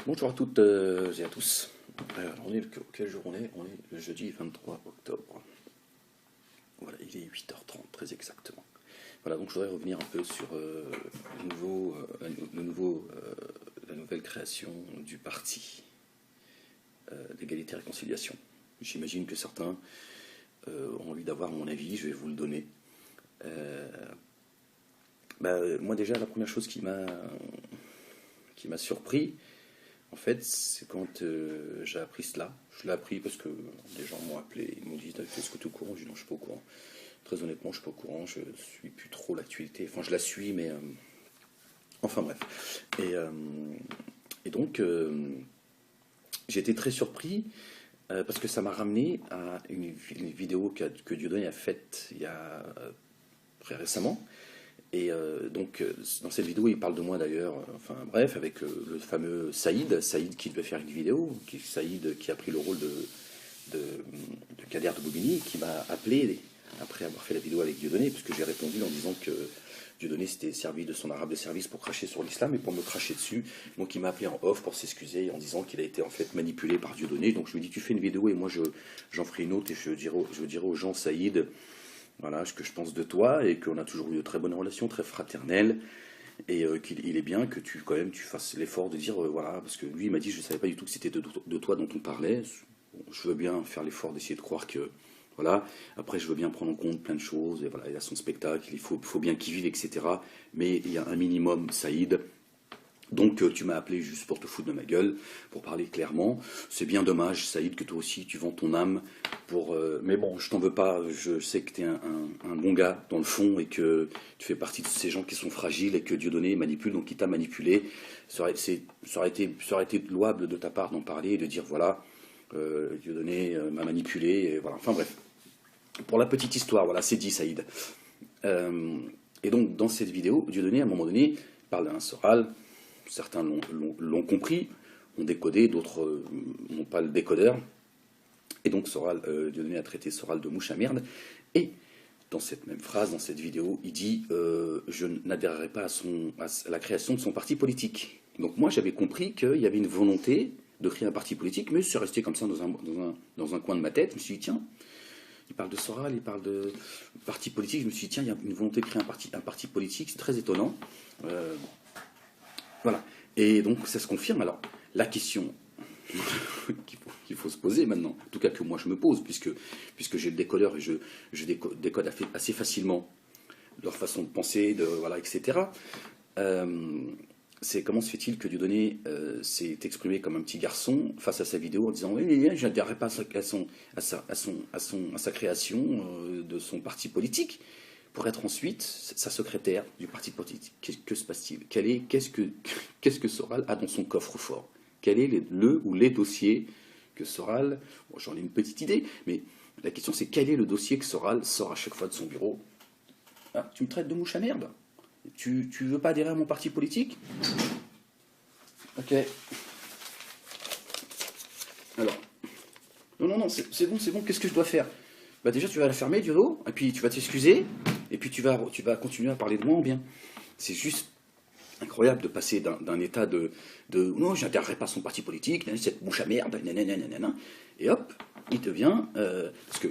Bonjour à toutes et à tous. On est quelle jour on est? On est le jeudi 23 octobre. Voilà, il est 8h30 très exactement. Voilà, donc je voudrais revenir un peu sur la nouvelle création du parti d'égalité et réconciliation. J'imagine que certains ont envie d'avoir mon avis, je vais vous le donner. Euh, Moi déjà, la première chose qui m'a surpris, en fait, c'est quand j'ai appris cela. Je l'ai appris parce que des gens m'ont appelé, ils m'ont dit est-ce que tu es au courant? Je dis non, je suis pas au courant. Très honnêtement, je suis pas au courant, je suis plus trop l'actualité. Enfin, je la suis, mais enfin bref. Et, euh, et donc, j'ai été très surpris parce que ça m'a ramené à une vidéo que Dieudonné a faite il y a très récemment. Dans cette vidéo, il parle de moi d'ailleurs, enfin bref, avec le fameux Saïd qui devait faire une vidéo, Saïd qui a pris le rôle de Kader de Bobigny, qui m'a appelé après avoir fait la vidéo avec Dieudonné, puisque j'ai répondu en disant que Dieudonné s'était servi de son arabe de service pour cracher sur l'islam et pour me cracher dessus. Donc il m'a appelé en off pour s'excuser en disant qu'il a été en fait manipulé par Dieudonné. Donc je lui ai dit tu fais une vidéo et moi j'en ferai une autre et je dirai aux gens Saïd, voilà ce que je pense de toi et qu'on a toujours eu de très bonnes relations, très fraternelles et qu'il il est bien que quand même tu fasses l'effort de dire voilà, parce que lui il m'a dit je ne savais pas du tout que c'était de toi dont on parlait. Bon, je veux bien faire l'effort d'essayer de croire que voilà. Après je veux bien prendre en compte plein de choses et voilà, il a son spectacle, faut bien qu'il vive, etc. Mais il y a un minimum, Saïd. Donc tu m'as appelé juste pour te foutre de ma gueule, pour parler clairement. C'est bien dommage, Saïd, que toi aussi tu vends ton âme pour. Mais bon, je t'en veux pas. Je sais que t'es un bon gars dans le fond et que tu fais partie de ces gens qui sont fragiles et que Dieudonné manipule, donc il t'a manipulé. Ça aurait été louable de ta part d'en parler et de dire voilà, Dieudonné m'a manipulé. Et voilà. Enfin bref. Pour la petite histoire, voilà, c'est dit, Saïd. Euh, et donc dans cette vidéo, Dieudonné à un moment donné parle d'un Soral. Certains l'ont compris, ont décodé, d'autres n'ont pas le décodeur. Et donc Dieudonné a traité Soral de mouche à merde. Et dans cette même phrase, dans cette vidéo, il dit je n'adhérerai pas à la création de son parti politique. Donc moi j'avais compris qu'il y avait une volonté de créer un parti politique, mais c'est resté comme ça dans un coin de ma tête. Je me suis dit tiens, il parle de Soral, il parle de parti politique. Je me suis dit tiens, il y a une volonté de créer un parti politique, c'est très étonnant. Euh, voilà. Et donc ça se confirme. Alors, la question qu'il faut se poser maintenant, en tout cas que moi je me pose, puisque j'ai le décodeur et je décode assez facilement leur façon de penser, voilà, etc. Euh, c'est comment se fait-il que Dieudonné s'est exprimé comme un petit garçon face à sa vidéo en disant oui, je n'adhérerai pas à sa création de son parti politique pour être ensuite sa secrétaire du parti politique. Que se passe-t-il? Qu'est-ce que Soral a dans son coffre-fort? Quel est le ou les dossiers que Soral... Bon, j'en ai une petite idée, mais la question c'est quel est le dossier que Soral sort à chaque fois de son bureau? Ah, tu me traites de mouche à merde? Tu veux pas adhérer à mon parti politique? Ok. Alors, non, c'est bon, qu'est-ce que je dois faire? Bah déjà, tu vas la fermer du dos, et puis tu vas t'excuser, et puis tu vas continuer à parler de moi en bien. C'est juste incroyable de passer d'un état de non, je n'adhérerai pas à son parti politique, cette bouche à merde, nanana, et hop, il devient. Parce que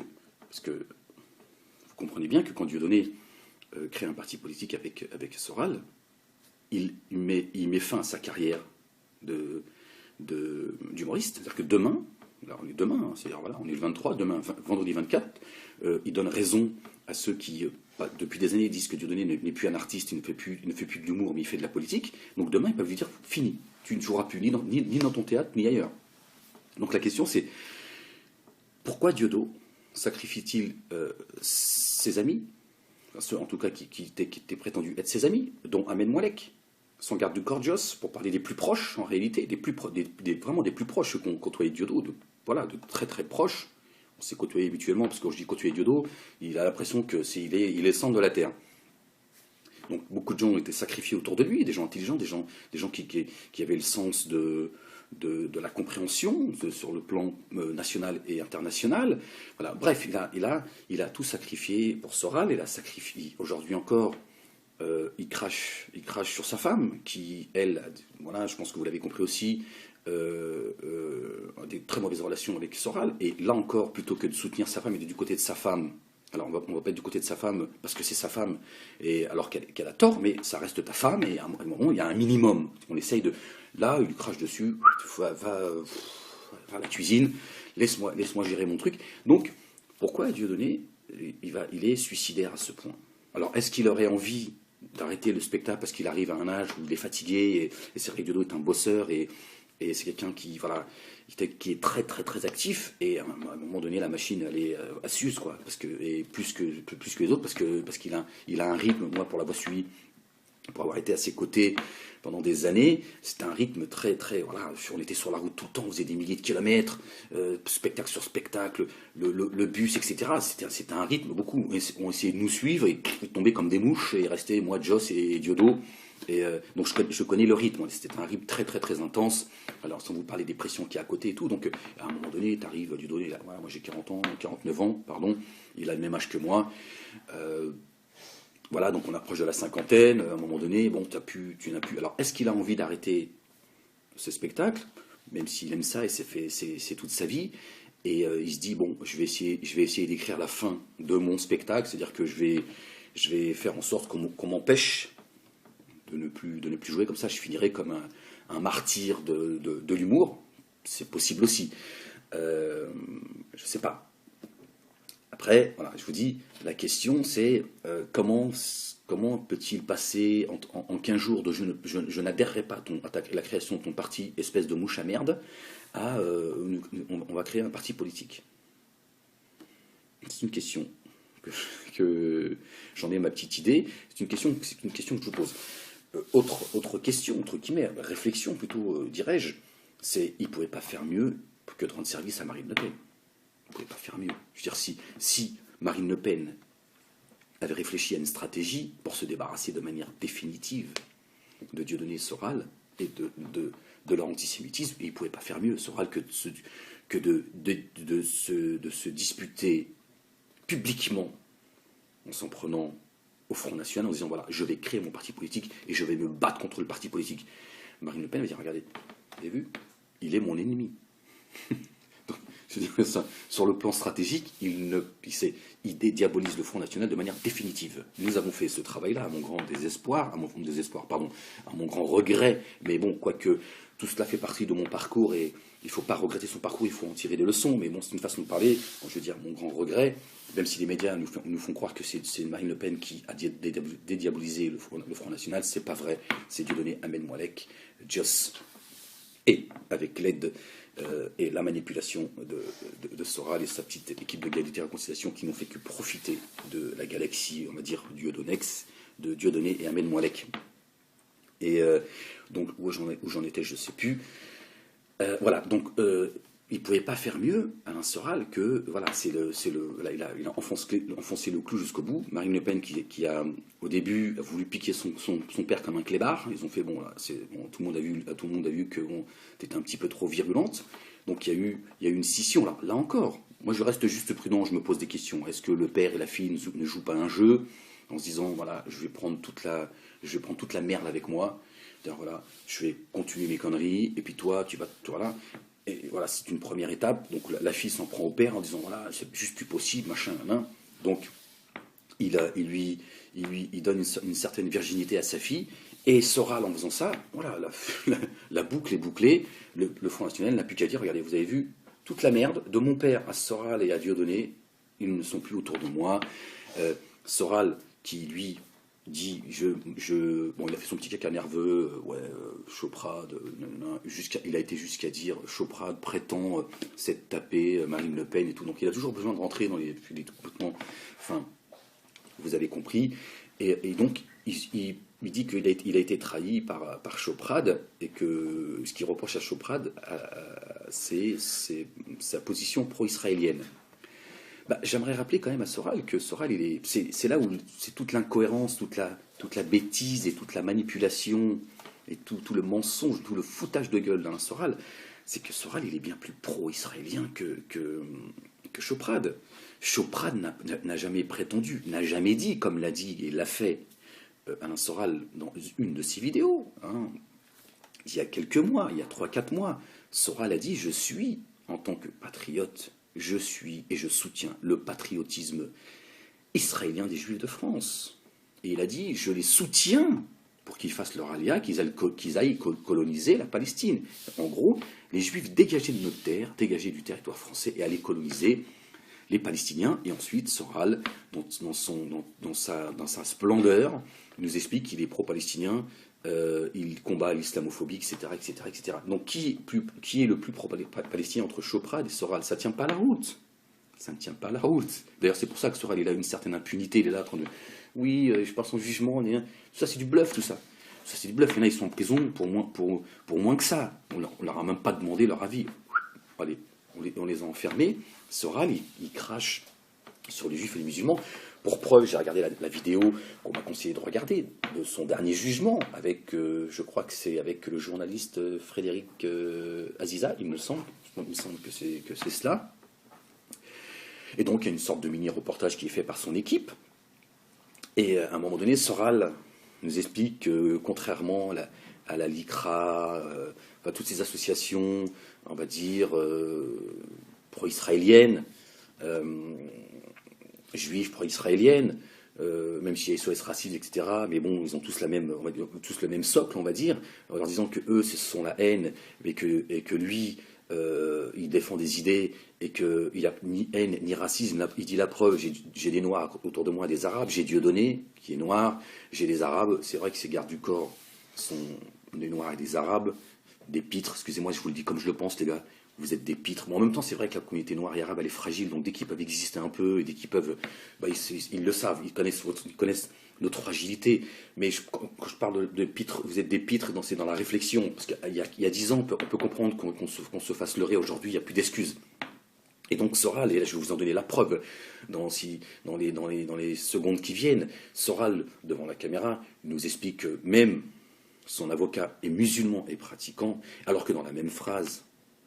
vous comprenez bien que quand Dieudonné crée un parti politique avec Soral, il met fin à sa carrière d'humoriste. C'est-à-dire que demain, là on est demain, hein, c'est-à-dire voilà, on est le 23, demain, vendredi 24, il donne raison à ceux qui, depuis des années, disent que Dieudonné n'est plus un artiste, il ne fait plus de l'humour, mais il fait de la politique. Donc demain, ils peuvent lui dire fini, tu ne joueras plus ni dans ton théâtre, ni ailleurs. Donc la question c'est pourquoi Dieudonné sacrifie-t-il ses amis, ceux en tout cas qui étaient prétendus être ses amis, dont Ahmed Moualek, son garde du Cordios, pour parler des plus proches, en réalité, vraiment des plus proches, ceux qu'on côtoyait Diodo, voilà, de très très proches. On s'est côtoyé habituellement, parce que quand je dis côtoyer Diodo, il a l'impression qu'il est le centre de la Terre. Donc beaucoup de gens ont été sacrifiés autour de lui, des gens intelligents, des gens qui avaient le sens de la compréhension sur le plan national et international. Voilà. Bref, il a tout sacrifié pour Soral, il a sacrifié aujourd'hui encore. Il crache sur sa femme, qui, elle, voilà, je pense que vous l'avez compris aussi, des très mauvaises relations avec Soral. Et là encore, plutôt que de soutenir sa femme, il est du côté de sa femme. Alors on va pas être du côté de sa femme parce que c'est sa femme, et alors qu'elle a tort, mais ça reste ta femme, et à un moment, il y a un minimum. On essaye de... Là, il lui crache dessus, va à la cuisine, laisse-moi gérer mon truc. Donc, pourquoi Dieudonné, il est suicidaire à ce point? Alors, est-ce qu'il aurait envie d'arrêter le spectacle parce qu'il arrive à un âge où il est fatigué, et c'est vrai que Dieudonné est un bosseur, et c'est quelqu'un qui, voilà, qui est très très très actif, et à un moment donné la machine elle est à s'use, quoi, parce que, et plus que les autres, parce qu'il a un rythme. Moi, pour l'avoir suivi, pour avoir été à ses côtés pendant des années, c'était un rythme très très, voilà, on était sur la route tout le temps, on faisait des milliers de kilomètres, spectacle sur spectacle, le bus, etc. C'était un rythme, beaucoup on essayait de nous suivre et tomber comme des mouches, et rester moi, Joss et Diodo. Et donc je connais le rythme. C'était un rythme très très très intense. Alors sans vous parler des pressions qu'il y a à côté et tout. Donc à un moment donné, tu arrives du donner. Voilà, moi j'ai 49 ans, pardon. Il a le même âge que moi. Voilà, donc on approche de la cinquantaine. À un moment donné, bon, tu n'as plus. Alors est-ce qu'il a envie d'arrêter ce spectacle, même s'il aime ça et c'est toute sa vie? Et il se dit, bon, je vais essayer d'écrire la fin de mon spectacle, c'est-à-dire que je vais faire en sorte qu'on m'empêche de ne plus jouer, comme ça je finirai comme un martyr de l'humour. C'est possible aussi. Je sais pas. Après, voilà, je vous dis, la question c'est comment peut-il passer en 15 jours de je n'adhérerai pas à la création de ton parti, espèce de mouche à merde, à on va créer un parti politique. C'est une question que j'en ai ma petite idée. C'est une question que je vous pose. Autre question, entre guillemets, réflexion plutôt, dirais-je, c'est il ne pouvait pas faire mieux que de rendre service à Marine Le Pen. Il ne pouvait pas faire mieux. Je veux dire, si Marine Le Pen avait réfléchi à une stratégie pour se débarrasser de manière définitive de Dieudonné Soral et de leur antisémitisme, il ne pouvait pas faire mieux, Soral, que de se disputer publiquement en s'en prenant au Front National, en disant voilà, je vais créer mon parti politique et je vais me battre contre le parti politique. Marine Le Pen va dire regardez, vous avez vu, il est mon ennemi. Donc, je veux dire ça, sur le plan stratégique, il dédiabolise le Front National de manière définitive. Nous avons fait ce travail-là à mon grand désespoir, à mon grand regret, mais bon, quoique tout cela fait partie de mon parcours, et il ne faut pas regretter son parcours, il faut en tirer des leçons, mais bon, c'est une façon de parler. Je veux dire, mon grand regret, même si les médias nous font croire que c'est Marine Le Pen qui a dédiabolisé le Front National, c'est pas vrai, c'est Dieudonné Ahmed Moualek, Joss, et avec l'aide et la manipulation de Soral et sa petite équipe d'égalité et réconciliation, qui n'ont fait que profiter de la galaxie, on va dire, de Dieudonné et Ahmed Moualek. Et donc, où j'en étais, je ne sais plus. Voilà, donc il ne pouvait pas faire mieux, Alain Soral, que voilà, là, il a enfoncé le clou jusqu'au bout. Marine Le Pen qui a au début a voulu piquer son père comme un clébard. Ils ont fait bon, là, tout le monde a vu que t'étais un petit peu trop virulente. Donc il y a eu une scission là. Là encore, moi je reste juste prudent, je me pose des questions. Est-ce que le père et la fille ne jouent pas un jeu en se disant voilà, je vais prendre toute la merde avec moi. Voilà, je vais continuer mes conneries, et puis toi, voilà. Et voilà, c'est une première étape. Donc la fille s'en prend au père en disant voilà, c'est juste plus possible, machin, hein. Donc il donne une certaine virginité à sa fille, et Soral, en faisant ça, voilà, la boucle est bouclée. Le Front National n'a plus qu'à dire regardez, vous avez vu toute la merde de mon père à Soral et à Dieudonné, ils ne sont plus autour de moi. Soral qui lui dit bon, il a fait son petit caca nerveux, Choprade, il a été jusqu'à dire Choprade prétend s'être tapé Marine Le Pen et tout, donc il a toujours besoin de rentrer dans les complètement, enfin, vous avez compris, et donc il dit qu'il a été trahi par Choprade, et que ce qu'il reproche à Choprade, c'est sa position pro-israélienne. J'aimerais rappeler quand même à Soral que Soral, c'est là où c'est toute l'incohérence, toute la bêtise et toute la manipulation et tout le mensonge, tout le foutage de gueule d'Alain Soral, c'est que Soral, il est bien plus pro-israélien que Choprade. Choprade n'a jamais prétendu, n'a jamais dit, comme l'a dit et l'a fait Alain Soral dans une de ses vidéos, hein. il y a quelques mois, il y a 3 4 mois, Soral a dit, je suis, en tant que patriote, je suis et je soutiens le patriotisme israélien des Juifs de France. Et il a dit, je les soutiens pour qu'ils fassent leur alia, qu'ils aillent coloniser la Palestine. En gros, les Juifs dégagés de notre terre, dégagés du territoire français et aller coloniser les Palestiniens. Et ensuite, Soral, dans sa splendeur, nous explique qu'il est pro-palestinien, il combat l'islamophobie, etc., etc., etc. Donc qui est le plus pro-palestinien entre Choprad et Soral? Ça ne tient pas la route. Ça ne tient pas la route. D'ailleurs, c'est pour ça que Soral, il a une certaine impunité. Il est là en train de... Oui, je passe son jugement. Ça, c'est du bluff, tout ça. Ça, c'est du bluff. Il y en a, ils sont en prison pour moins que ça. On leur a même pas demandé leur avis. Allez, on les a enfermés. Soral, il crache sur les juifs et les musulmans. Pour preuve, j'ai regardé la vidéo qu'on m'a conseillé de regarder, de son dernier jugement, avec, je crois que c'est avec le journaliste Frédéric Aziza, il me semble que c'est cela. Et donc, il y a une sorte de mini-reportage qui est fait par son équipe. Et à un moment donné, Soral nous explique que, contrairement à la LICRA, à toutes ces associations, on va dire, pro-israéliennes, juives pro-israéliennes, même s'il y a SOS racisme, etc. Mais bon, ils ont tous tous le même socle, on va dire, en leur disant que eux, ce sont la haine, et que lui, il défend des idées, et qu'il n'y a ni haine ni racisme. Il dit la preuve, j'ai des Noirs autour de moi, des Arabes, j'ai Dieudonné, qui est noir, j'ai des Arabes, c'est vrai que ces gardes du corps sont des Noirs et des Arabes, des pitres, excusez-moi, je vous le dis comme je le pense, les gars, vous êtes des pitres. Bon, en même temps, c'est vrai que la communauté noire et arabe, elle est fragile, donc dès qu'ils peuvent exister un peu, et dès qu'ils peuvent... Bah, ils le savent, ils connaissent notre fragilité. Mais quand je parle de pitres, vous êtes des pitres, c'est dans la réflexion. Parce qu'il y a 10 ans, on peut comprendre qu'on se fasse leurrer. Aujourd'hui, il n'y a plus d'excuses. Et donc Soral, et là je vais vous en donner la preuve, dans les secondes qui viennent, Soral, devant la caméra, nous explique que même son avocat est musulman et pratiquant, alors que dans la même phrase,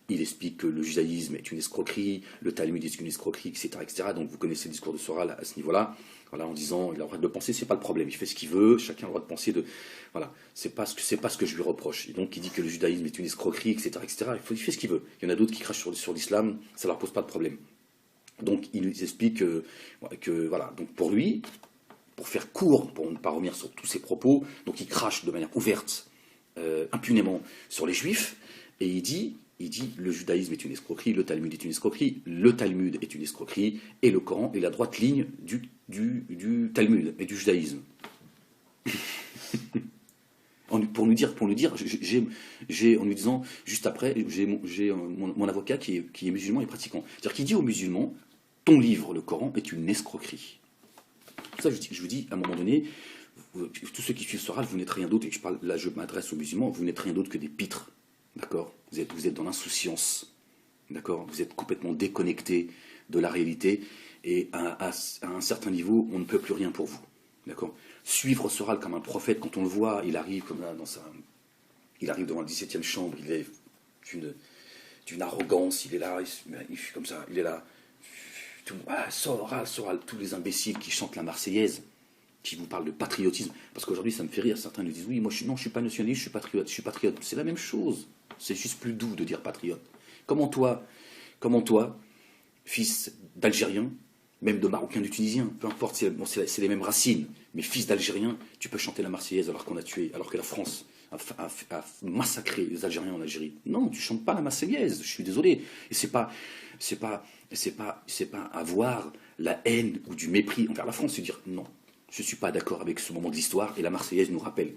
il explique que le judaïsme est une escroquerie, le Talmud est une escroquerie, etc., etc. Donc vous connaissez le discours de Soral à ce niveau-là, voilà, en disant il a le droit de penser, c'est pas le problème, il fait ce qu'il veut, chacun a le droit de penser de, voilà, c'est pas ce que je lui reproche. Et donc il dit que le judaïsme est une escroquerie, etc., etc. Il fait ce qu'il veut. Il y en a d'autres qui crachent sur l'islam, ça leur pose pas de problème. Donc il nous explique que voilà, donc pour lui, pour faire court, pour ne pas revenir sur tous ses propos, donc il crache de manière ouverte, impunément sur les juifs, et il dit le judaïsme est une escroquerie, le Talmud est une escroquerie, le Talmud est une escroquerie, et le Coran est la droite ligne du Talmud et du judaïsme. Pour nous dire, en lui disant, juste après, j'ai mon avocat qui est musulman et pratiquant. C'est-à-dire qu'il dit aux musulmans, ton livre, le Coran, est une escroquerie. Pour ça, je vous dis, à un moment donné, tous ceux qui suivent Soral, vous n'êtes rien d'autre, et là je m'adresse aux musulmans, vous n'êtes rien d'autre que des pitres. D'accord, vous êtes dans l'insouciance. D'accord, vous êtes complètement déconnecté de la réalité, et à un certain niveau, on ne peut plus rien pour vous. D'accord. Suivre Soral comme un prophète, quand on le voit, il arrive comme là il arrive devant la 17e chambre, il est d'une arrogance, il est là, il fait comme ça, il est là. Soral, tous les imbéciles qui chantent la Marseillaise, qui vous parlent de patriotisme, parce qu'aujourd'hui ça me fait rire, certains nous disent oui, moi je suis pas nationaliste, je suis patriote, c'est la même chose, c'est juste plus doux de dire patriote. Comment toi, fils d'Algérien, même de Marocain, du Tunisien, peu importe, c'est les mêmes racines, mais fils d'Algérien, tu peux chanter la Marseillaise alors que la France a massacré les Algériens en Algérie. Non, tu chantes pas la Marseillaise, je suis désolé. Et c'est pas avoir la haine ou du mépris envers la France, c'est dire non, je suis pas d'accord avec ce moment de l'histoire, et la Marseillaise nous rappelle.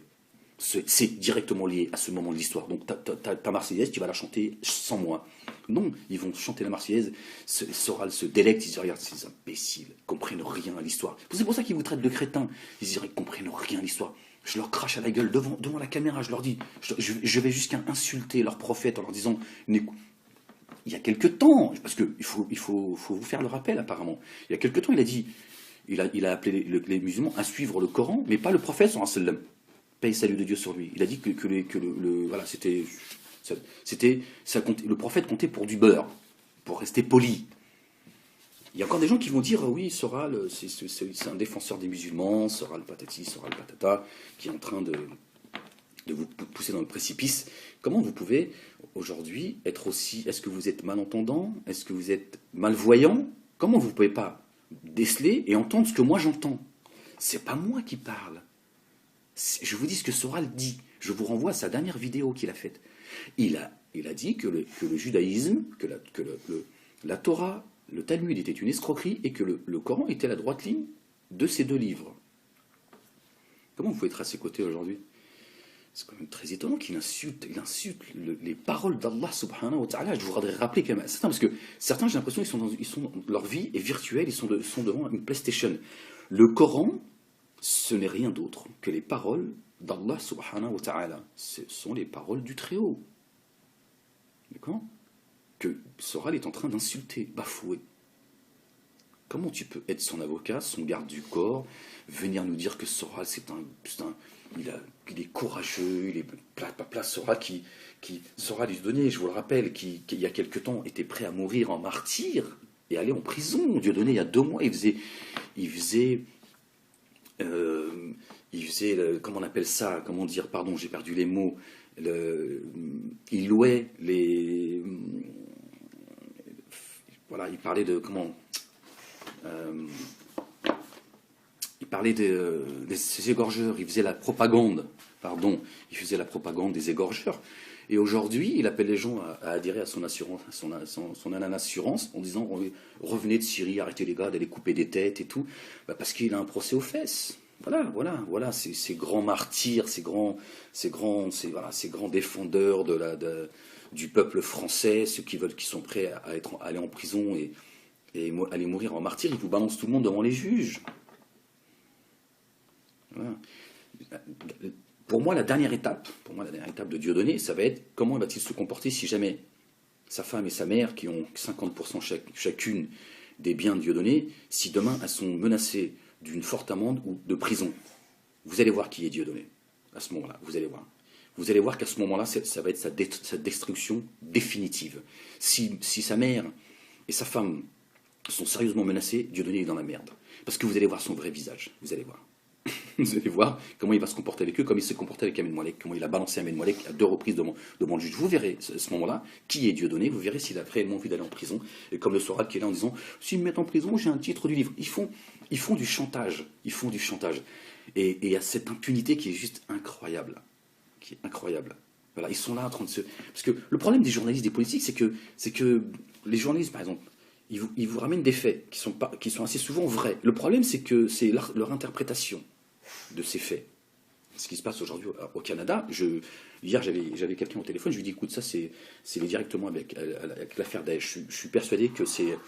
C'est directement lié à ce moment de l'histoire. Donc ta Marseillaise, tu vas la chanter sans moi. Non, ils vont chanter la Marseillaise, Soral se délecte, ils disent regarde, ces imbéciles, ils comprennent rien à l'histoire. C'est pour ça qu'ils vous traitent de crétins, ils disent ils comprennent rien à l'histoire. Je leur crache à la gueule devant la caméra, je leur dis, je vais jusqu'à insulter leur prophète en leur disant, il y a quelque temps, parce qu'il faut vous faire le rappel apparemment, il y a quelque temps il a dit, il a appelé les musulmans à suivre le Coran, mais pas le prophète sallallahu alayhi wa sallam. Paix et salut de Dieu sur lui. Il a dit que voilà, le prophète comptait pour du beurre, pour rester poli. Il y a encore des gens qui vont dire oui, Soral, c'est un défenseur des musulmans, Soral patati, Soral patata, qui est en train de vous pousser dans le précipice. Comment vous pouvez aujourd'hui être aussi... Est-ce que vous êtes malentendant? Est-ce que vous êtes malvoyant? Comment vous ne pouvez pas déceler et entendre ce que moi j'entends? C'est pas moi qui parle. Je vous dis ce que Soral dit. Je vous renvoie à sa dernière vidéo qu'il a faite. Il a dit que le judaïsme, que la Torah, le Talmud était une escroquerie et que le Coran était la droite ligne de ces deux livres. Comment vous pouvez être à ses côtés aujourd'hui? C'est quand même très étonnant qu'il insulte les paroles d'Allah subhanahu wa ta'ala. Je voudrais rappeler quand même certains, parce que certains, j'ai l'impression, leur vie est virtuelle, ils sont devant une PlayStation. Le Coran, ce n'est rien d'autre que les paroles d'Allah subhanahu wa ta'ala. Ce sont les paroles du Très-Haut. D'accord? Que Soral est en train d'insulter, bafouer. Comment tu peux être son avocat, son garde du corps, venir nous dire que Soral, il est courageux, il est Soral Soral Dieudonné, je vous le rappelle, qui il y a quelque temps était prêt à mourir en martyr et aller en prison. Dieudonné, il y a 2 mois, il faisait comment on appelle ça, comment dire, pardon, j'ai perdu les mots, il louait les... Voilà, il parlait de... Comment il parlait des égorgeurs, il faisait la propagande, pardon, il faisait la propagande des égorgeurs. Et aujourd'hui, il appelle les gens à adhérer à son assurance, son assurance, en disant revenez de Syrie, arrêtez les gars d'aller couper des têtes et tout, parce qu'il a un procès aux fesses. Voilà, ces grands martyrs, ces grands défendeurs du peuple français, ceux qui sont prêts à aller en prison et aller mourir en martyr, ils vous balancent tout le monde devant les juges. Voilà. Pour moi, la dernière étape de Dieudonné, ça va être comment va-t-il se comporter si jamais sa femme et sa mère, qui ont 50% chacune des biens de Dieudonné, si demain elles sont menacées d'une forte amende ou de prison. Vous allez voir qui est Dieudonné à ce moment-là. Vous allez voir. Vous allez voir qu'à ce moment-là, ça va être sa destruction définitive. Si sa mère et sa femme sont sérieusement menacés, Dieudonné est dans la merde. Parce que vous allez voir son vrai visage. Vous allez voir. Vous allez voir comment il va se comporter avec eux, comme il s'est comporté avec Ahmed Moualek, comment il a balancé Ahmed Moualek à 2 reprises devant le juge. Vous verrez à ce moment-là qui est Dieudonné, vous verrez s'il a réellement envie d'aller en prison. Et comme le Soral qui est là en disant s'ils me mettent en prison, j'ai un titre du livre. Ils font du chantage. Ils font du chantage. Et il y a cette impunité qui est juste incroyable. Voilà, ils sont là en train de se. Parce que le problème des journalistes, des politiques, c'est que les journalistes, par exemple, ils vous ramènent des faits qui sont assez souvent vrais. Le problème, c'est que c'est leur interprétation de ces faits. Ce qui se passe aujourd'hui au Canada, hier j'avais quelqu'un au téléphone, je lui dis écoute, ça c'est directement avec l'affaire Daesh. Je suis persuadé que c'est...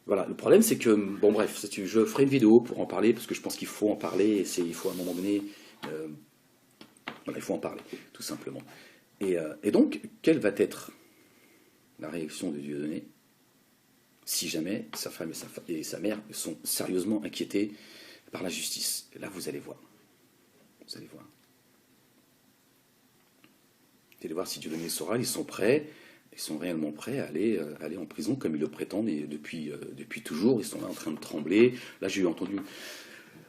Voilà, le problème c'est que, bon bref, je ferai une vidéo pour en parler, parce que je pense qu'il faut en parler, il faut à un moment donné... voilà, il faut en parler, tout simplement. Et donc, quelle va être la réaction de Dieudonné si jamais sa femme et sa mère sont sérieusement inquiétés par la justice? Et là, vous allez voir. Vous allez voir. Vous allez voir si Dieudonné et Soral, ils sont prêts, ils sont réellement prêts à aller en prison comme ils le prétendent et depuis toujours. Ils sont là en train de trembler. Là, j'ai entendu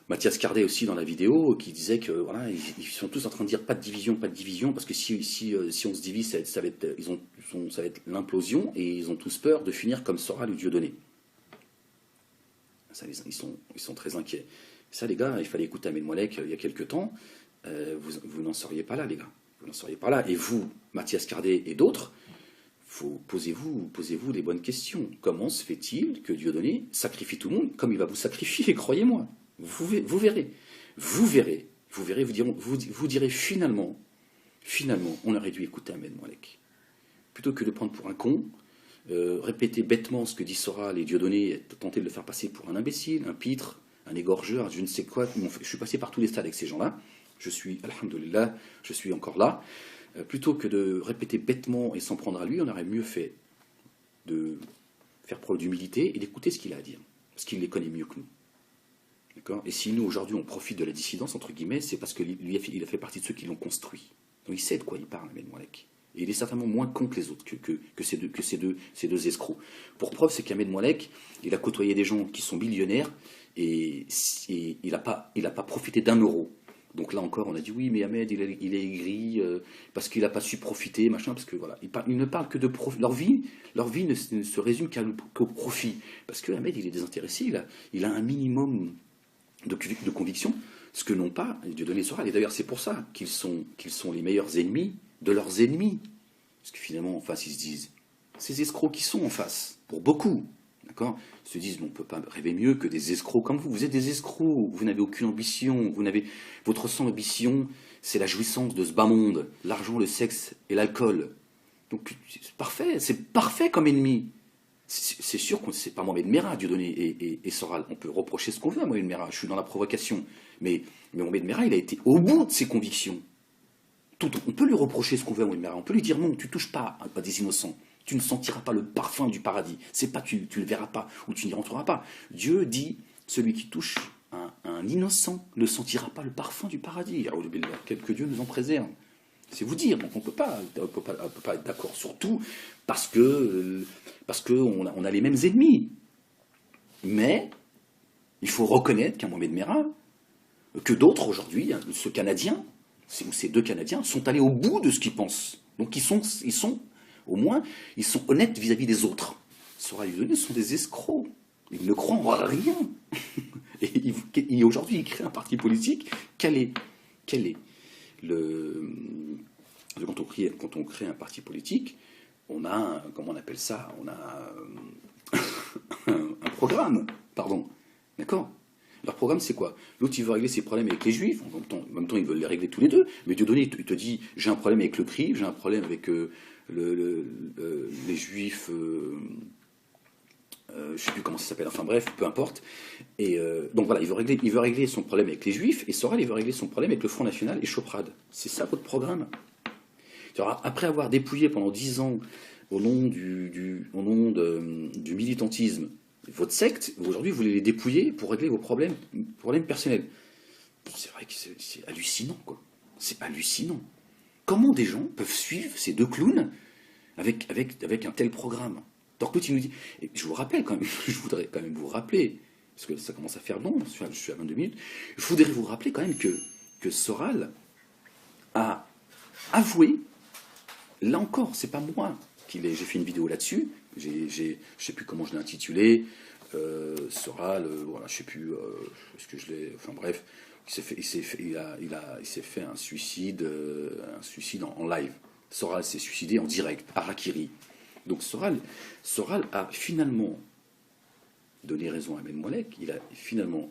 Mathias Cardet aussi dans la vidéo qui disait que voilà, ils sont tous en train de dire pas de division, parce que si on se divise, ça va être l'implosion et ils ont tous peur de finir comme Soral ou Dieudonné. Ça, ils sont très inquiets. Ça, les gars, il fallait écouter Ahmed Moualek il y a quelques temps. Vous n'en seriez pas là, les gars. Vous n'en seriez pas là. Et vous, Mathias Cardet et d'autres, posez-vous les bonnes questions. Comment se fait-il que Dieudonné sacrifie tout le monde comme il va vous sacrifier, croyez-moi. Vous verrez. Vous direz finalement, on aurait dû écouter Ahmed Moualek. Plutôt que de prendre pour un con, répéter bêtement ce que dit Soral et Dieudonné, tenter de le faire passer pour un imbécile, un pitre, un égorgeur, je ne sais quoi. Je suis passé par tous les stades avec ces gens-là. Je suis, alhamdoulilah, je suis encore là. Plutôt que de répéter bêtement et s'en prendre à lui, on aurait mieux fait de faire preuve d'humilité et d'écouter ce qu'il a à dire. Parce qu'il les connaît mieux que nous. D'accord ? Et si nous, aujourd'hui, on profite de la dissidence, entre guillemets, c'est parce que lui, il a fait partie de ceux qui l'ont construit. Donc il sait de quoi il parle, Ahmed Moualek. Et il est certainement moins con que les autres, que ces deux escrocs. Pour preuve, c'est qu'Ahmed Moualek, il a côtoyé des gens qui sont millionnaires et il n'a pas profité d'1 euro Donc là encore, on a dit oui, mais Ahmed, il est aigri parce qu'il n'a pas su profiter, machin, parce que voilà, il ne parle que de profit. Leur vie ne se résume qu'au profit. Parce que Ahmed, il est désintéressé, il a un minimum de conviction, ce que n'ont pas Dieudonné et Soral. Et d'ailleurs, c'est pour ça qu'ils sont les meilleurs ennemis de leurs ennemis. Parce que finalement, en face, ils se disent, ces escrocs qui sont en face, pour beaucoup, d'accord, se disent, on ne peut pas rêver mieux que des escrocs comme vous. Vous êtes des escrocs, vous n'avez aucune ambition, votre seule ambition, c'est la jouissance de ce bas monde, l'argent, le sexe et l'alcool. Donc c'est parfait comme ennemi. C'est sûr que c'est pas Mohamed Merah, Dieudonné et Soral. On peut reprocher ce qu'on veut à Mohamed Merah, je suis dans la provocation. Mais Mohamed Merah, il a été au bout de ses convictions. On peut lui reprocher ce qu'on veut à Mohamed Merah, on peut lui dire non, tu touches pas à des innocents. Tu ne sentiras pas le parfum du paradis. C'est pas tu le verras pas ou tu n'y rentreras pas. Dieu dit, celui qui touche un innocent ne sentira pas le parfum du paradis. Que Dieu nous en préserve. C'est vous dire. Donc on peut pas être d'accord sur tout parce que on a les mêmes ennemis. Mais il faut reconnaître qu'un Mohamed Merah, que d'autres aujourd'hui, ce Canadien ou ces deux Canadiens, sont allés au bout de ce qu'ils pensent. Donc ils sont au moins, ils sont honnêtes vis-à-vis des autres. Soral et Dieudonné sont des escrocs. Ils ne croient en rien. Et aujourd'hui, ils créent un parti politique. Quel est le... Quand on crée un parti politique, on a, comment on appelle ça, on a un programme, pardon. D'accord ? Leur programme, c'est quoi? L'autre, il veut régler ses problèmes avec les Juifs. En même temps, ils veulent les régler tous les deux. Mais Dieudonné, il te dit, j'ai un problème avec le CRI, j'ai un problème avec les Juifs, je ne sais plus comment ça s'appelle, enfin bref, peu importe. Et donc voilà, il veut régler son problème avec les Juifs, et Soral, il veut régler son problème avec le Front National et Choprade. C'est ça votre programme? Alors, après avoir dépouillé pendant 10 ans au nom du militantisme votre secte, aujourd'hui vous voulez les dépouiller pour régler vos problèmes personnels. C'est vrai que c'est hallucinant, quoi. C'est hallucinant. Comment des gens peuvent suivre ces deux clowns avec un tel programme? Donc l'autre, il nous dit, et je vous rappelle quand même, je voudrais quand même vous rappeler, parce que ça commence à faire long, je suis à 22 minutes, je voudrais vous rappeler quand même que Soral a avoué, là encore, c'est pas moi j'ai fait une vidéo là-dessus, je sais plus comment je l'ai intitulé, Soral, voilà, je sais plus, est-ce que je l'ai, enfin bref, il s'est fait un suicide en live. Soral s'est suicidé en direct, à Harakiri. Donc Soral a finalement donné raison à Ahmed Mouallek, il a finalement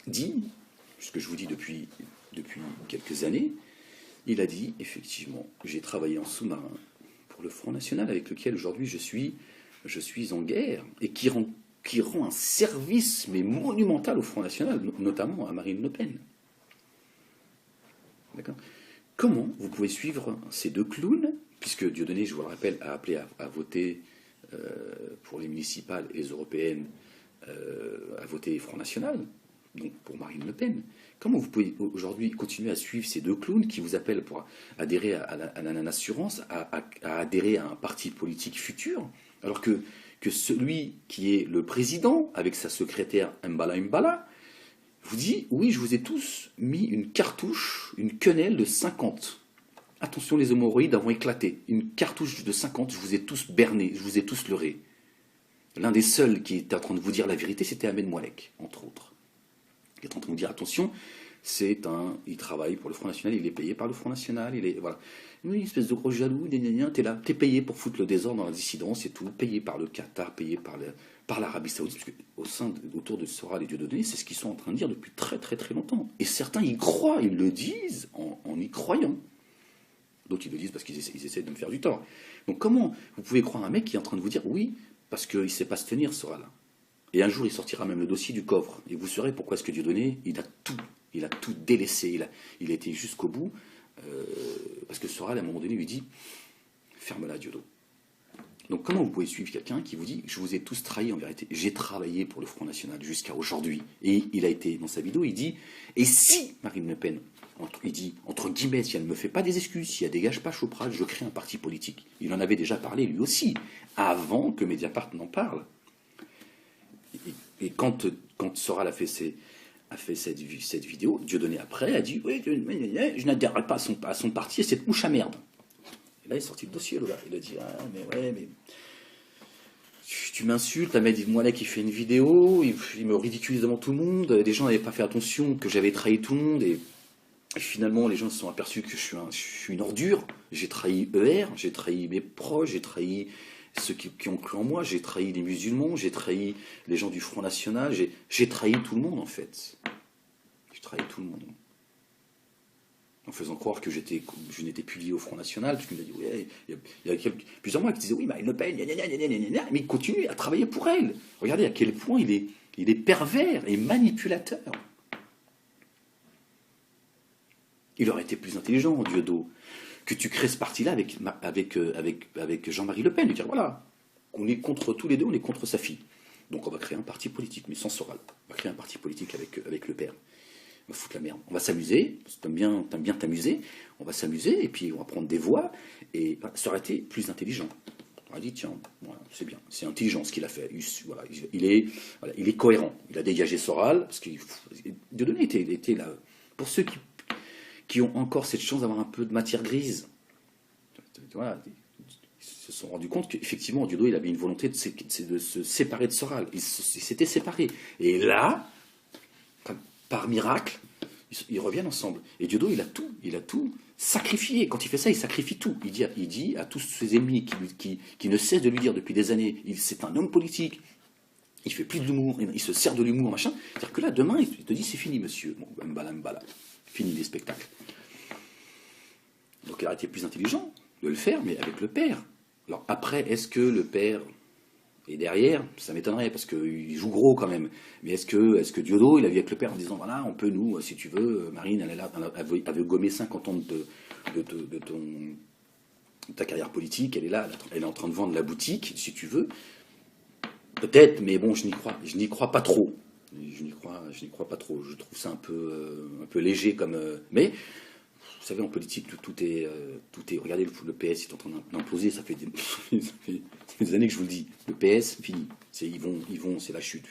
dit, ce que je vous dis depuis quelques années, il a dit, effectivement, j'ai travaillé en sous-marin pour le Front National, avec lequel aujourd'hui je suis en guerre, et qui rend un service, mais monumental au Front National, notamment à Marine Le Pen. D'accord ? Comment vous pouvez suivre ces deux clowns, puisque Dieudonné, je vous le rappelle, a appelé à voter pour les municipales et les européennes, à voter Front National, donc pour Marine Le Pen. Comment vous pouvez aujourd'hui continuer à suivre ces deux clowns qui vous appellent pour adhérer à l'assurance, à adhérer à un parti politique futur, alors que celui qui est le président, avec sa secrétaire Mbala, vous dit, oui, je vous ai tous mis une cartouche, une quenelle de 50. Attention, les hémorroïdes avont éclaté. Une cartouche de 50, je vous ai tous berné, je vous ai tous leurré. L'un des seuls qui était en train de vous dire la vérité, c'était Ahmed Mouallek, entre autres. Il est en train de vous dire, attention, il travaille pour le Front National, il est payé par le Front National, voilà. Oui, espèce de gros jaloux, t'es là, t'es payé pour foutre le désordre dans la dissidence et tout, payé par le Qatar, payé par l'Arabie Saoudite, parce que autour de Soral et Dieudonné, c'est ce qu'ils sont en train de dire depuis très très très longtemps. Et certains y croient, ils le disent en y croyant. D'autres ils le disent parce qu'ils essaient de me faire du tort. Donc comment vous pouvez croire un mec qui est en train de vous dire oui, parce qu'il ne sait pas se tenir, Soral. Et un jour, il sortira même le dossier du coffre. Et vous saurez pourquoi est-ce que Dieudonné, il a tout délaissé. Il a été jusqu'au bout. Parce que Soral, à un moment donné, lui dit « Ferme-la, Diodo ». Donc comment vous pouvez suivre quelqu'un qui vous dit « Je vous ai tous trahis en vérité. J'ai travaillé pour le Front National jusqu'à aujourd'hui. » Et il a été, dans sa vidéo, il dit « Et si Marine Le Pen, il dit, entre guillemets, si elle ne me fait pas des excuses, si elle dégage pas Choprade, je crée un parti politique. » Il en avait déjà parlé, lui aussi, avant que Mediapart n'en parle. Et quand Soral a fait a fait cette vidéo. Dieudonné après a dit oui, je n'adhère pas à son parti, cette mouche à merde. Et là, il est sorti le dossier, là. Il a dit ah, mais ouais, mais. Tu m'insultes, Ahmed Moulay qui fait une vidéo, il me ridiculise devant tout le monde, les gens n'avaient pas fait attention que j'avais trahi tout le monde, et finalement les gens se sont aperçus que je suis une ordure, j'ai trahi ER, j'ai trahi mes proches, j'ai trahi ceux qui ont cru en moi, j'ai trahi les musulmans, j'ai trahi les gens du Front National, j'ai trahi tout le monde en fait. J'ai trahi tout le monde. En faisant croire que je n'étais plus lié au Front National, parce qu'il m'a dit, ouais, il y a plusieurs mois qui disaient, oui, Marine Le Pen, mais il continue à travailler pour elle. Regardez à quel point il est pervers et manipulateur. Il aurait été plus intelligent, Dieudo, que tu crées ce parti-là avec Jean-Marie Le Pen, et dire, voilà, on est contre tous les deux, on est contre sa fille. Donc on va créer un parti politique, mais sans Soral. On va créer un parti politique avec le père. On va foutre la merde. On va s'amuser, t'aimes bien t'amuser, on va s'amuser, et puis on va prendre des voix, et ça aurait été plus intelligent. On a dit, tiens, voilà, c'est bien, c'est intelligent ce qu'il a fait. Il est cohérent. Il a dégagé Soral, parce que Dieudonné était là. Pour ceux qui ont encore cette chance d'avoir un peu de matière grise, voilà, ils se sont rendus compte qu'effectivement, Dieudonné, il avait une volonté de se séparer de Soral. Il s'était séparé. Et là, par miracle, ils reviennent ensemble. Et Dieudo, il a tout sacrifié. Quand il fait ça, il sacrifie tout. Il dit à tous ses ennemis qui ne cessent de lui dire depuis des années, c'est un homme politique, il fait plus de l'humour, il se sert de l'humour, machin. C'est-à-dire que là, demain, il te dit, c'est fini, monsieur. Bon, mbala. Fini les spectacles. Donc il aurait été plus intelligent de le faire, mais avec le père. Alors après, est-ce que le père... Et derrière, ça m'étonnerait, parce qu'il joue gros quand même. Mais est-ce que Dieudo, il a vu avec le père en disant, voilà, on peut nous, si tu veux, Marine, elle veut gommer 50 ans de ta carrière politique, elle est là, elle est en train de vendre la boutique, si tu veux. Peut-être, mais bon, je n'y crois pas trop. Je n'y crois pas trop. Je trouve ça un peu léger comme... mais... Vous savez, en politique, tout est. Regardez, le PS est en train d'imploser. Ça fait des années que je vous le dis. Le PS, fini. C'est la chute.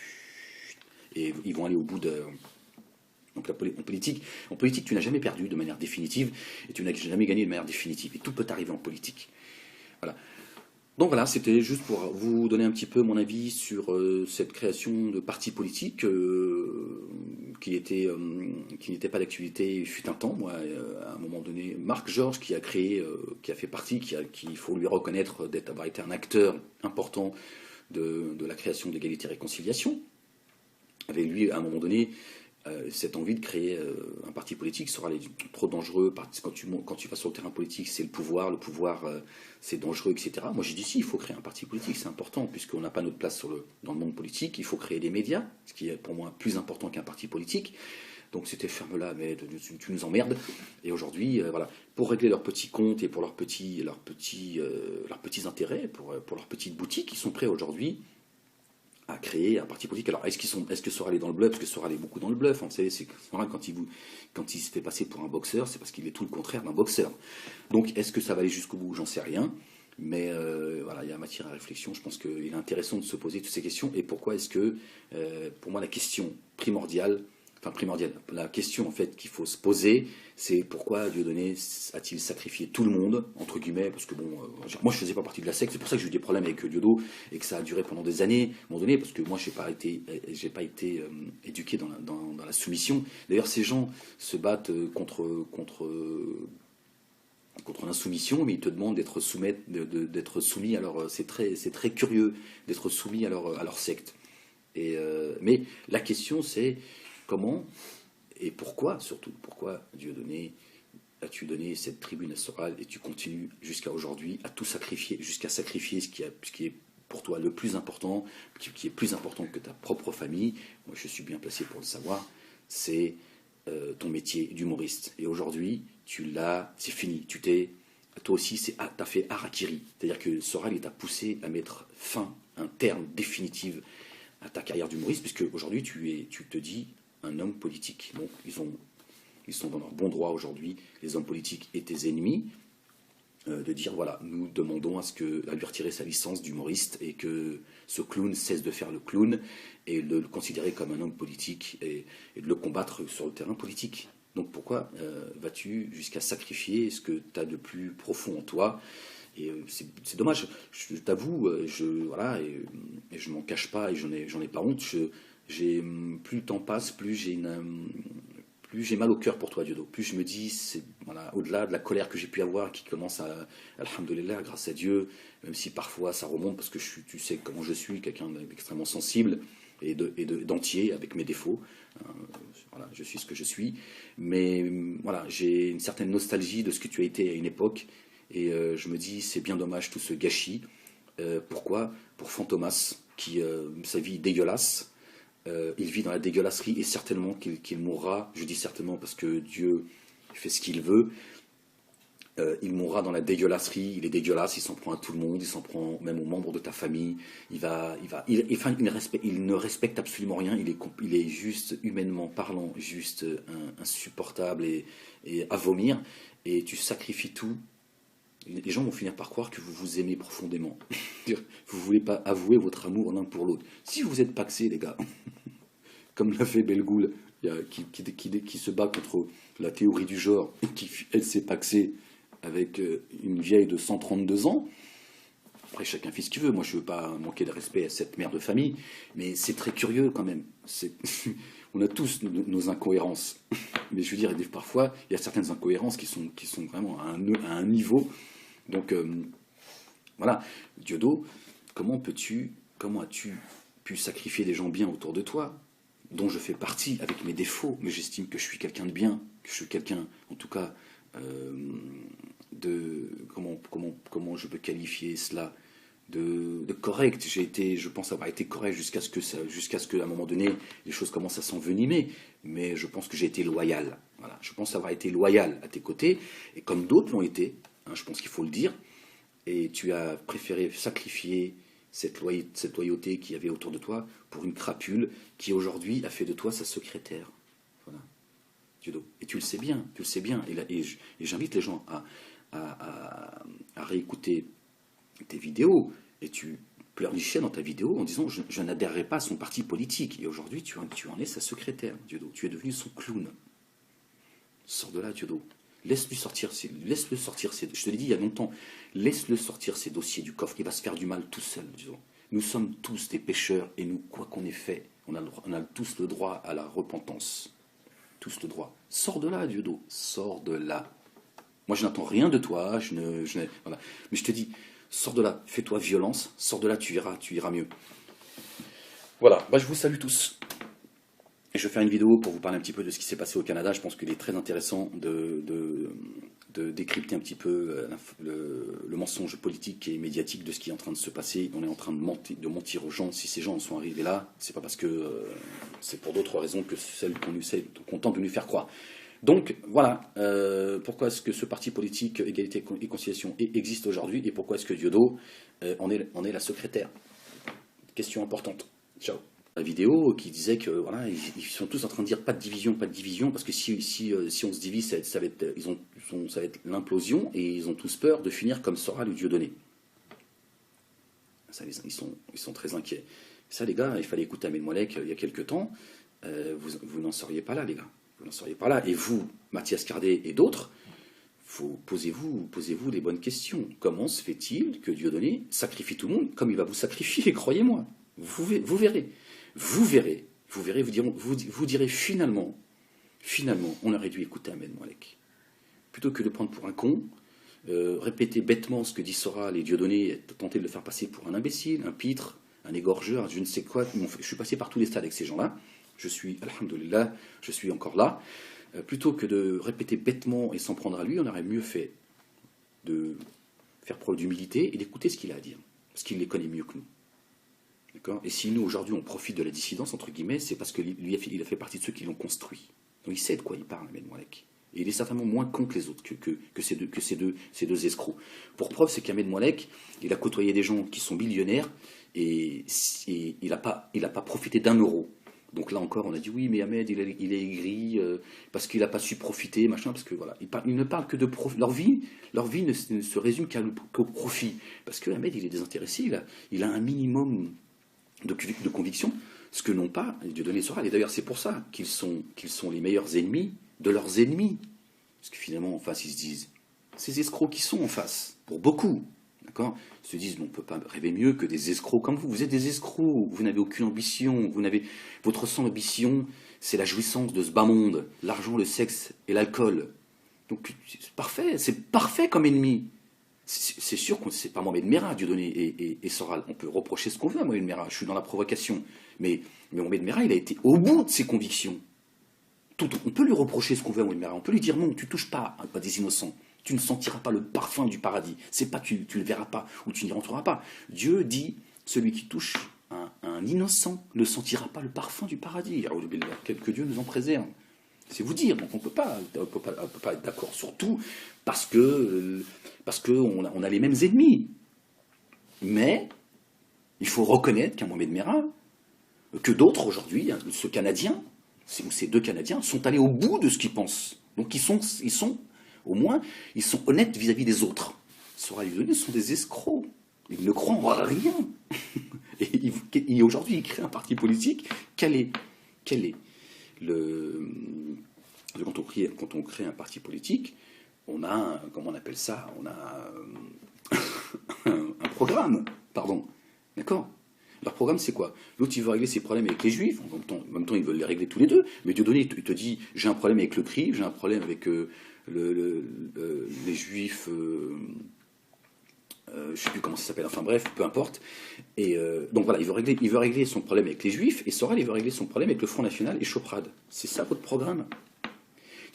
Et ils vont aller au bout de. Donc, en politique, tu n'as jamais perdu de manière définitive, et tu n'as jamais gagné de manière définitive. Et tout peut arriver en politique. Voilà. Donc voilà, c'était juste pour vous donner un petit peu mon avis sur cette création de parti politique qui n'était pas d'actualité, il fut un temps. Moi, à un moment donné, Marc Georges qui a fait partie, qu'il faut lui reconnaître d'avoir été un acteur important de la création d'égalité et réconciliation, avait lui, à un moment donné, cette envie de créer un parti politique sera trop dangereux. Quand tu vas sur le terrain politique, c'est le pouvoir c'est dangereux, etc. Moi j'ai dit si, il faut créer un parti politique, c'est important, puisqu'on n'a pas notre place dans le monde politique, il faut créer des médias, ce qui est pour moi plus important qu'un parti politique. Donc c'était ferme-là, mais tu nous emmerdes. Et aujourd'hui, voilà, pour régler leurs petits comptes et pour leurs petits intérêts, pour leurs petites boutiques, ils sont prêts aujourd'hui à créer un parti politique. Alors, est-ce que Soral est dans le bluff? Parce que Soral est beaucoup dans le bluff. Vous savez, c'est Soral, quand il se fait passer pour un boxeur, c'est parce qu'il est tout le contraire d'un boxeur. Donc, est-ce que ça va aller jusqu'au bout? J'en sais rien. Mais voilà, il y a matière à réflexion. Je pense qu'il est intéressant de se poser toutes ces questions. Et pourquoi est-ce que, pour moi, la question primordiale, la question en fait qu'il faut se poser, c'est pourquoi Dieudonné a-t-il sacrifié tout le monde, entre guillemets, parce que bon, moi je faisais pas partie de la secte, c'est pour ça que j'ai eu des problèmes avec Dieudo et que ça a duré pendant des années, à un moment donné, parce que moi j'ai pas été éduqué dans la soumission. D'ailleurs, ces gens se battent contre l'insoumission, mais ils te demandent d'être soumis. Alors c'est très curieux d'être soumis à leur secte. Mais la question c'est comment et pourquoi, surtout, pourquoi Dieudonné as-tu donné cette tribune à Soral et tu continues jusqu'à aujourd'hui à tout sacrifier, jusqu'à sacrifier ce qui est pour toi le plus important, qui est plus important que ta propre famille. Moi, je suis bien placé pour le savoir. C'est ton métier d'humoriste. Et aujourd'hui, c'est fini. Toi aussi, t'as fait harakiri. C'est-à-dire que Soral, il t'a poussé à mettre fin, un terme définitif à ta carrière d'humoriste, puisque aujourd'hui, tu te dis un homme politique. Donc, ils sont dans leur bon droit aujourd'hui, les hommes politiques et tes ennemis. de dire voilà, nous demandons à lui retirer sa licence d'humoriste et que ce clown cesse de faire le clown et de le considérer comme un homme politique et de le combattre sur le terrain politique. Donc pourquoi vas-tu jusqu'à sacrifier ce que tu as de plus profond en toi? Et c'est dommage, je t'avoue, voilà, et je m'en cache pas et j'en ai pas honte. Plus le temps passe, plus j'ai mal au cœur pour toi, Diodo. Plus je me dis, c'est voilà, au-delà de la colère que j'ai pu avoir, qui commence alhamdoulilah, grâce à Dieu, même si parfois ça remonte parce que tu sais comment je suis, quelqu'un d'extrêmement sensible et d'entier avec mes défauts. Voilà, je suis ce que je suis. Mais voilà, j'ai une certaine nostalgie de ce que tu as été à une époque. Et je me dis, c'est bien dommage tout ce gâchis. Pourquoi? Pour Fantomas, qui, sa vie est dégueulasse. Il vit dans la dégueulasserie et certainement qu'il mourra. Je dis certainement parce que Dieu fait ce qu'il veut. Il mourra dans la dégueulasserie. Il est dégueulasse, il s'en prend à tout le monde, il s'en prend même aux membres de ta famille. Il ne respecte absolument rien. Il est juste, humainement parlant, juste insupportable et à vomir. Et tu sacrifies tout. Les gens vont finir par croire que vous vous aimez profondément. Vous ne voulez pas avouer votre amour l'un pour l'autre. Si vous êtes paxés, les gars, comme l'a fait Belgoul, qui se bat contre la théorie du genre, et qui, elle, s'est paxée avec une vieille de 132 ans. Après, chacun fait ce qu'il veut. Moi, je ne veux pas manquer de respect à cette mère de famille, mais c'est très curieux quand même. On a tous nos incohérences. Mais je veux dire, parfois, il y a certaines incohérences qui sont vraiment à un niveau. Donc, voilà, Diodo, comment as-tu pu sacrifier des gens bien autour de toi, dont je fais partie avec mes défauts, mais j'estime que je suis quelqu'un de bien, que je suis quelqu'un, en tout cas, comment je peux qualifier cela, de correct. Je pense avoir été correct jusqu'à ce qu'à un moment donné, les choses commencent à s'envenimer, mais je pense que j'ai été loyal. Voilà, je pense avoir été loyal à tes côtés, et comme d'autres l'ont été, hein, je pense qu'il faut le dire, et tu as préféré sacrifier cette loyauté qu'il y avait autour de toi pour une crapule qui aujourd'hui a fait de toi sa secrétaire. Voilà, Diodo. Et tu le sais bien, et j'invite les gens à réécouter tes vidéos, et tu pleurnichais dans ta vidéo en disant je n'adhérerai pas à son parti politique, et aujourd'hui tu en es sa secrétaire, Diodo. Tu es devenu son clown. Sors de là, Diodo. Laisse-le sortir, je te l'ai dit il y a longtemps, laisse-le sortir ses dossiers du coffre, il va se faire du mal tout seul, disons. Nous sommes tous des pécheurs, et nous, quoi qu'on ait fait, on a tous le droit à la repentance. Tous le droit. Sors de là, Diodo, sors de là. Moi, je n'attends rien de toi, voilà. Mais je te dis, sors de là, fais-toi violence, sors de là, tu iras mieux. Voilà, je vous salue tous. Et je vais faire une vidéo pour vous parler un petit peu de ce qui s'est passé au Canada. Je pense qu'il est très intéressant de décrypter un petit peu le mensonge politique et médiatique de ce qui est en train de se passer. On est en train de mentir aux gens. Si ces gens en sont arrivés là, c'est pas parce que c'est pour d'autres raisons que celles qu'on tente de nous faire croire. Donc voilà, pourquoi est-ce que ce parti politique Égalité et Conciliation existe aujourd'hui, et pourquoi est-ce que Diodo en est la secrétaire? Question importante. Ciao. La vidéo qui disait que voilà, ils sont tous en train de dire pas de division, parce que si on se divise, ça va être l'implosion, et ils ont tous peur de finir comme Soral ou Dieudonné. Ça, ils sont très inquiets. Ça, les gars, il fallait écouter Ahmed Moallek il y a quelques temps. Vous n'en seriez pas là, les gars. Vous n'en seriez pas là. Et vous, Mathias Cardet et d'autres, posez-vous les bonnes questions. Comment se fait-il que Dieudonné sacrifie tout le monde comme il va vous sacrifier, croyez-moi. Vous verrez. Vous direz finalement, on aurait dû écouter Ahmed Moallek. Plutôt que de prendre pour un con, répéter bêtement ce que dit Soral et Dieudonné, tenter de le faire passer pour un imbécile, un pitre, un égorgeur, je ne sais quoi. Je suis passé par tous les stades avec ces gens-là. Je suis, alhamdoulilah, je suis encore là. Plutôt que de répéter bêtement et s'en prendre à lui, on aurait mieux fait de faire preuve d'humilité et d'écouter ce qu'il a à dire. Parce qu'il les connaît mieux que nous. Et si nous, aujourd'hui, on profite de la dissidence, entre guillemets, c'est parce qu'il a fait partie de ceux qui l'ont construit. Donc il sait de quoi il parle, Ahmed Moallek. Et il est certainement moins con que les autres, que ces deux escrocs. Pour preuve, c'est qu'Ahmed Moallek, il a côtoyé des gens qui sont millionnaires, et il n'a pas profité d'un euro Donc là encore, on a dit oui, mais Ahmed, il est aigri parce qu'il n'a pas su profiter, machin, parce que voilà, il ne parle que de profit. Leur vie ne se résume qu'au profit. Parce que Ahmed, il est désintéressé, il a un minimum de conviction, ce que n'ont pas Dieudonné et Soral. Et d'ailleurs, c'est pour ça qu'ils sont les meilleurs ennemis de leurs ennemis. Parce que finalement, en face, ils se disent, ces escrocs qui sont en face, pour beaucoup, d'accord, se disent, on ne peut pas rêver mieux que des escrocs comme vous. Vous êtes des escrocs, vous n'avez aucune ambition, votre seule ambition, c'est la jouissance de ce bas monde, l'argent, le sexe et l'alcool. Donc c'est parfait comme ennemi. C'est sûr que c'est pas Mohamed Merah, Dieudonné et Soral. On peut reprocher ce qu'on veut à Mohamed Merah, je suis dans la provocation. Mais Mohamed Merah, il a été au bout de ses convictions. On peut lui reprocher ce qu'on veut à Mohamed Merah, on peut lui dire non, tu touches pas à des innocents. Tu ne sentiras pas le parfum du paradis. C'est pas tu le verras pas ou tu n'y rentreras pas. Dieu dit, celui qui touche un innocent ne sentira pas le parfum du paradis. Que Dieu nous en préserve. C'est vous dire. Donc on peut pas être d'accord sur tout parce que on a les mêmes ennemis. Mais il faut reconnaître qu'un Mohamed Merah, que d'autres aujourd'hui, ce Canadien, ou ces deux Canadiens, sont allés au bout de ce qu'ils pensent. Donc ils sont au moins, ils sont honnêtes vis-à-vis des autres. Soral et Dieudonné sont des escrocs. Ils ne croient en rien. Et aujourd'hui, ils créent un parti politique. Quel est le... Quand on crée un parti politique, on a, comment on appelle ça, on a un programme, pardon. D'accord ? Leur programme, c'est quoi? L'autre, il veut régler ses problèmes avec les juifs. En même temps, ils veulent les régler tous les deux. Mais Dieudonné, il te dit, j'ai un problème avec le CRI, j'ai un problème avec les juifs, je ne sais plus comment ça s'appelle, enfin bref, peu importe. Et donc voilà, il veut régler son problème avec les juifs, et Soral, il veut régler son problème avec le Front National et Choprade. C'est ça votre programme?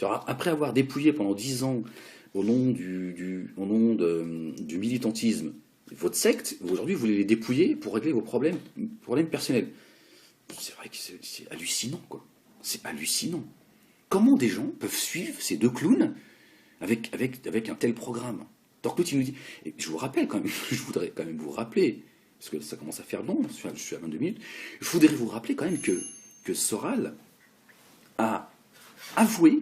Alors, après avoir dépouillé pendant 10 ans au nom du militantisme votre secte, aujourd'hui vous voulez les dépouiller pour régler vos problèmes personnels. C'est vrai que c'est hallucinant, quoi. C'est hallucinant. Comment des gens peuvent suivre ces deux clowns avec un tel programme? Donc l'autre, il nous dit, et je vous rappelle quand même, je voudrais quand même vous rappeler, parce que ça commence à faire long, je suis à 22 minutes, je voudrais vous rappeler quand même que Soral a avoué,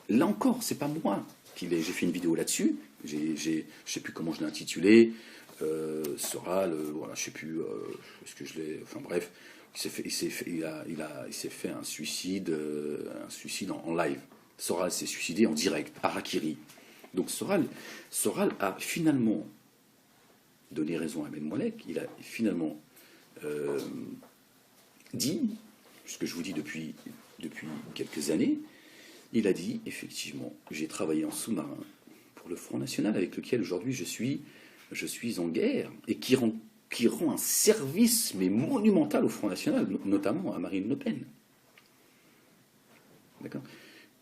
là encore, c'est pas moi j'ai fait une vidéo là-dessus, je sais plus comment je l'ai intitulé, Soral, voilà, je sais plus, est-ce que je l'ai, enfin bref, il s'est fait un suicide en live. Soral s'est suicidé en direct, Harakiri. Donc Soral a finalement donné raison à Ben Mollek, il a finalement dit, ce que je vous dis depuis quelques années, il a dit, effectivement, j'ai travaillé en sous-marin pour le Front National, avec lequel aujourd'hui je suis en guerre, et qui rend un service, mais monumental au Front National, notamment à Marine Le Pen. D'accord ?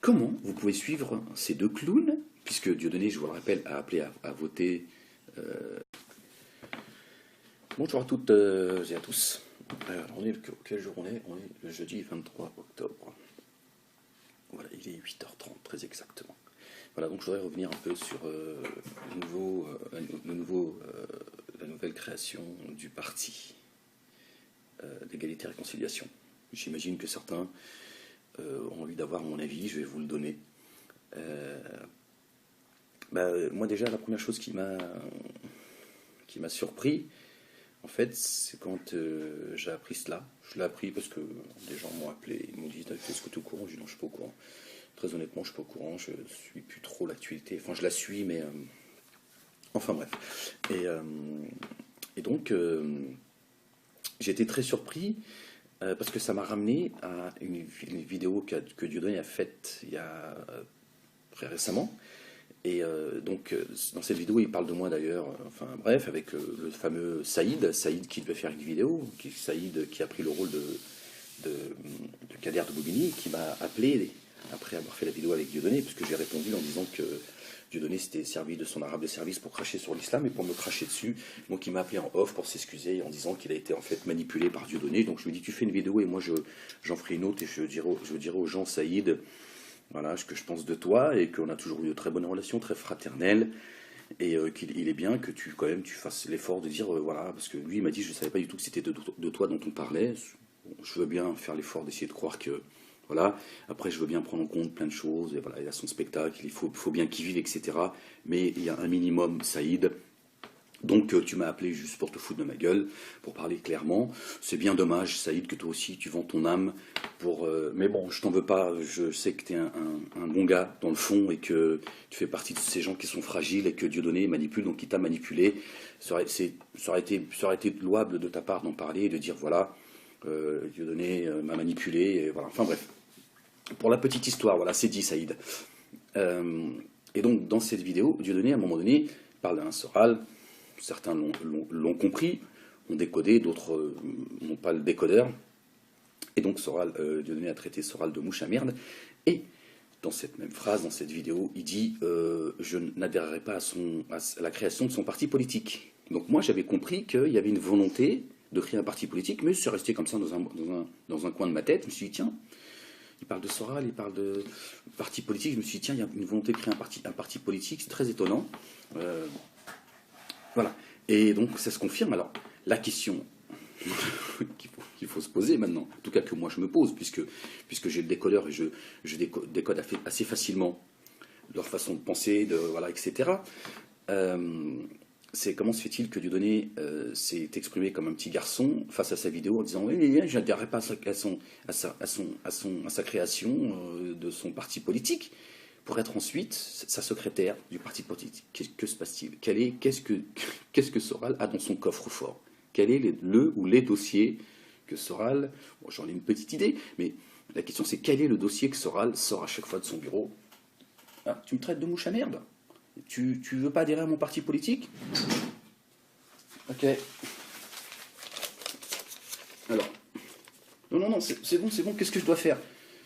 Comment vous pouvez suivre ces deux clowns, puisque Dieudonné, je vous le rappelle, a appelé à voter... Bonjour à toutes et à tous. On est quel jour on est le jeudi 23 octobre. Voilà, il est 8h30, très exactement. Voilà, donc je voudrais revenir un peu sur la nouvelle création du parti d'égalité et réconciliation. J'imagine que certains ont envie d'avoir mon avis, je vais vous le donner. Moi déjà, la première chose qui m'a surpris, en fait, c'est quand j'ai appris cela. Je l'ai appris parce que des gens m'ont appelé, ils m'ont dit est-ce que tu es au courant? Je dis non, je suis pas au courant. Très honnêtement, je suis pas au courant, je suis plus trop l'actualité. Enfin, je la suis, mais enfin bref. Et donc, j'ai été très surpris parce que ça m'a ramené à une vidéo que Dieudonné a faite il y a très récemment. Et donc, dans cette vidéo, il parle de moi d'ailleurs, enfin bref, avec le fameux Saïd qui devait faire une vidéo, Saïd qui a pris le rôle de Kader de Bobigny, qui m'a appelé après avoir fait la vidéo avec Dieudonné, puisque j'ai répondu en disant que Dieudonné s'était servi de son arabe de service pour cracher sur l'islam et pour me cracher dessus. Donc il m'a appelé en off pour s'excuser en disant qu'il a été en fait manipulé par Dieudonné. Donc je lui ai dit tu fais une vidéo et moi j'en ferai une autre et je dirai aux gens Saïd, voilà ce que je pense de toi et qu'on a toujours eu de très bonnes relations, très fraternelles et qu'il est bien que tu fasses l'effort de dire voilà, parce que lui il m'a dit je ne savais pas du tout que c'était de toi dont on parlait. Bon, je veux bien faire l'effort d'essayer de croire que... Voilà. Après, je veux bien prendre en compte plein de choses. Et voilà, il a son spectacle, il faut bien qu'il vive, etc. Mais il y a un minimum, Saïd. Donc tu m'as appelé juste pour te foutre de ma gueule, pour parler clairement. C'est bien dommage, Saïd, que toi aussi tu vends ton âme pour... mais bon, je t'en veux pas, je sais que tu es un bon gars dans le fond et que tu fais partie de ces gens qui sont fragiles et que Dieudonné manipule, donc il t'a manipulé. Ça aurait été louable de ta part d'en parler et de dire voilà, Dieudonné m'a manipulé, et voilà. Enfin bref, pour la petite histoire, voilà, c'est dit, Saïd. Et donc dans cette vidéo, Dieudonné à un moment donné parle d'un Soral. Certains l'ont compris, ont décodé, d'autres n'ont pas le décodeur. Et donc Dieudonné a traité Soral de mouche à merde. Et dans cette même phrase, dans cette vidéo, il dit je n'adhérerai pas à la création de son parti politique. Donc moi j'avais compris qu'il y avait une volonté de créer un parti politique, mais c'est resté comme ça dans un coin de ma tête. Je me suis dit tiens, il parle de Soral, il parle de parti politique. Je me suis dit tiens, il y a une volonté de créer un parti politique, c'est très étonnant. Voilà. Et donc, ça se confirme. Alors, la question qu'il faut se poser maintenant, en tout cas que moi je me pose, puisque j'ai le décodeur et je décode assez facilement leur façon de penser, voilà, etc. C'est comment se fait-il que Dieudonné s'est exprimé comme un petit garçon face à sa vidéo en disant « Oui, je n'adhérerai pas à sa création de son parti politique » pour être ensuite sa secrétaire du parti politique. Que se passe-t-il? Qu'est-ce que Soral a dans son coffre-fort? Quel est le ou les dossiers que Soral... Bon, j'en ai une petite idée, mais la question c'est quel est le dossier que Soral sort à chaque fois de son bureau? Ah, tu me traites de mouche à merde? Tu veux pas adhérer à mon parti politique? Ok. Alors. Non, c'est bon, qu'est-ce que je dois faire?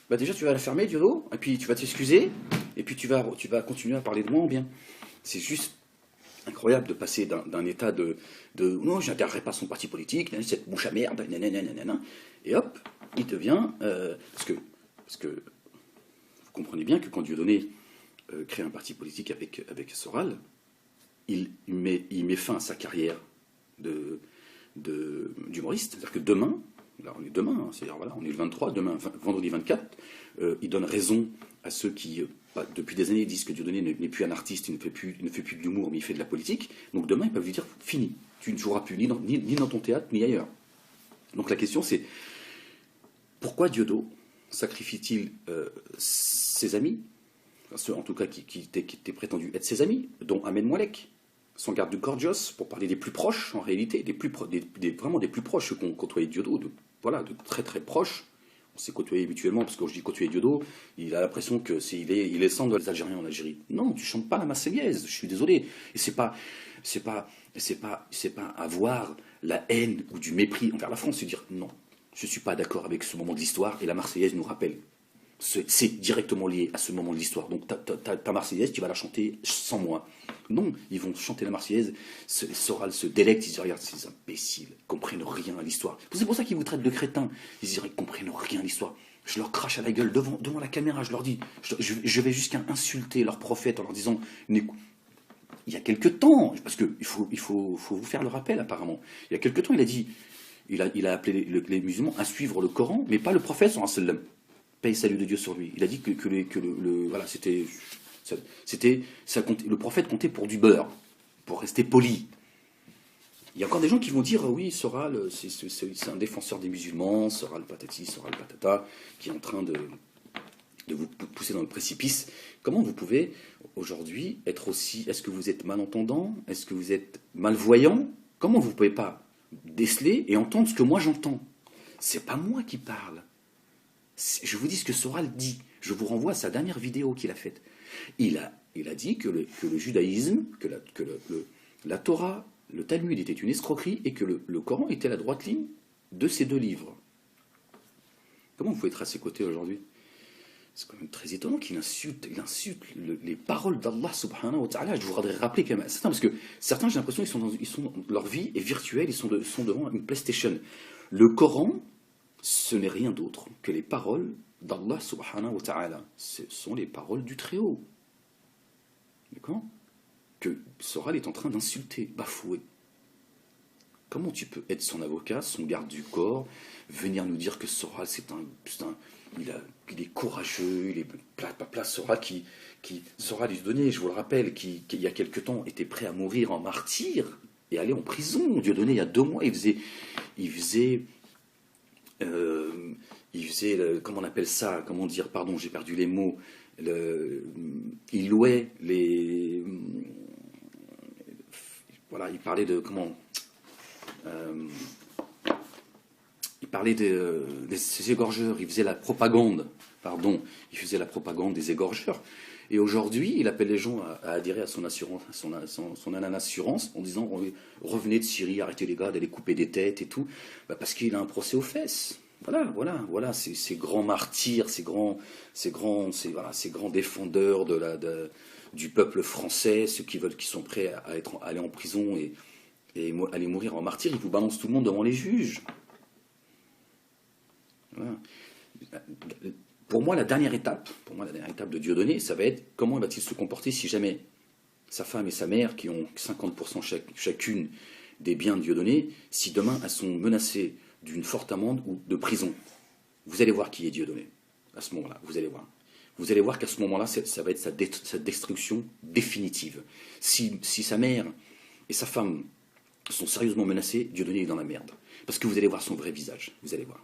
Bah déjà, tu vas la fermer, Diodo, et puis tu vas t'excuser, et puis tu vas continuer à parler de moi en bien. C'est juste incroyable de passer d'un état de non, je n'adhérerai pas à son parti politique, cette mouche à merde, nanana, et hop, il devient... parce que vous comprenez bien que quand Dieudonné crée un parti politique avec Soral, il met fin à sa carrière d'humoriste. C'est-à-dire que demain, là on est demain, hein, c'est-à-dire voilà, on est le 23, demain, vendredi 24, il donne raison à ceux qui, depuis des années, disent que Dieudonné n'est plus un artiste, il ne fait plus de l'humour, mais il fait de la politique. Donc demain, ils peuvent lui dire, fini, tu ne joueras plus ni dans ton théâtre, ni ailleurs. Donc la question c'est, pourquoi Diodo sacrifie-t-il ses amis, ceux en tout cas qui étaient prétendus être ses amis, dont Ahmed Moualek, son garde du Gorgios, pour parler des plus proches en réalité, vraiment des plus proches, ceux qui ont côtoyé Diodo, de très très proches. On s'est côtoyé mutuellement, parce que quand je dis côtoyer Diodo, il a l'impression que il est centre des Algériens en Algérie. Non, tu chantes pas la Marseillaise, je suis désolé. Et c'est pas avoir la haine ou du mépris envers la France, c'est dire non, je suis pas d'accord avec ce moment de l'histoire, et la Marseillaise nous rappelle. C'est directement lié à ce moment de l'histoire. Donc ta Marseillaise, tu vas la chanter sans moi. Non, ils vont chanter la Marseillaise, Soral se délecte, ils disent regarde, ces imbéciles, ils comprennent rien à l'histoire. C'est pour ça qu'ils vous traitent de crétins. Ils disent ils comprennent rien à l'histoire. Je leur crache à la gueule devant la caméra, je leur dis, je vais jusqu'à insulter leur prophète en leur disant, il y a quelque temps, parce qu'il faut vous faire le rappel apparemment, il y a quelque temps il a dit, il a appelé les musulmans à suivre le Coran, mais pas le prophète sallallahu alayhi wa sallam. Paix et salut de Dieu sur lui. Il a dit que voilà, le prophète comptait pour du beurre, pour rester poli. Il y a encore des gens qui vont dire oui, Soral, c'est un défenseur des musulmans, Soral patati, Soral patata, qui est en train de vous pousser dans le précipice. Comment vous pouvez aujourd'hui être aussi... Est-ce que vous êtes malentendant? Est-ce que vous êtes malvoyant? Comment vous ne pouvez pas déceler et entendre ce que moi j'entends? C'est pas moi qui parle. Je vous dis ce que Soral dit. Je vous renvoie à sa dernière vidéo qu'il a faite. Il a dit que le judaïsme, que la Torah, le Talmud était une escroquerie et que le Coran était la droite ligne de ces deux livres. Comment vous pouvez être à ses côtés aujourd'hui? C'est quand même très étonnant qu'il insulte les paroles d'Allah subhanahu wa ta'ala. Je voudrais rappeler quand même certains, parce que certains, j'ai l'impression, leur vie est virtuelle, ils sont devant une PlayStation. Le Coran, ce n'est rien d'autre que les paroles d'Allah subhanahu wa ta'ala. Ce sont les paroles du Très-Haut. D'accord? Que Soral est en train d'insulter, bafouer. Comment tu peux être son avocat, son garde du corps, venir nous dire que Soral, il est courageux, il est Soral Soral Dieudonné, je vous le rappelle, qui il y a quelque temps était prêt à mourir en martyr et aller en prison. Dieudonné, il y a 2 mois, comment on appelle ça, comment dire, pardon, j'ai perdu les mots, il louait les, voilà, il parlait de, comment, il parlait ces égorgeurs, il faisait la propagande, pardon, il faisait la propagande des égorgeurs. Et aujourd'hui, il appelle les gens à adhérer à son assurance, son assurance, en disant revenez de Syrie, arrêtez les gars d'aller couper des têtes et tout, parce qu'il a un procès aux fesses. Voilà, ces grands martyrs, ces grands défendeurs du peuple français, ceux qui sont prêts à aller en prison et aller mourir en martyr, ils vous balancent tout le monde devant les juges. Voilà. Pour moi, la dernière étape de Dieudonné, ça va être comment va-t-il se comporter si jamais sa femme et sa mère, qui ont 50% chacune des biens de Dieudonné, si demain elles sont menacées d'une forte amende ou de prison. Vous allez voir qui est Dieudonné à ce moment-là. Vous allez voir. Vous allez voir qu'à ce moment-là, ça va être sa destruction définitive. Si sa mère et sa femme sont sérieusement menacées, Dieudonné est dans la merde. Parce que vous allez voir son vrai visage. Vous allez voir.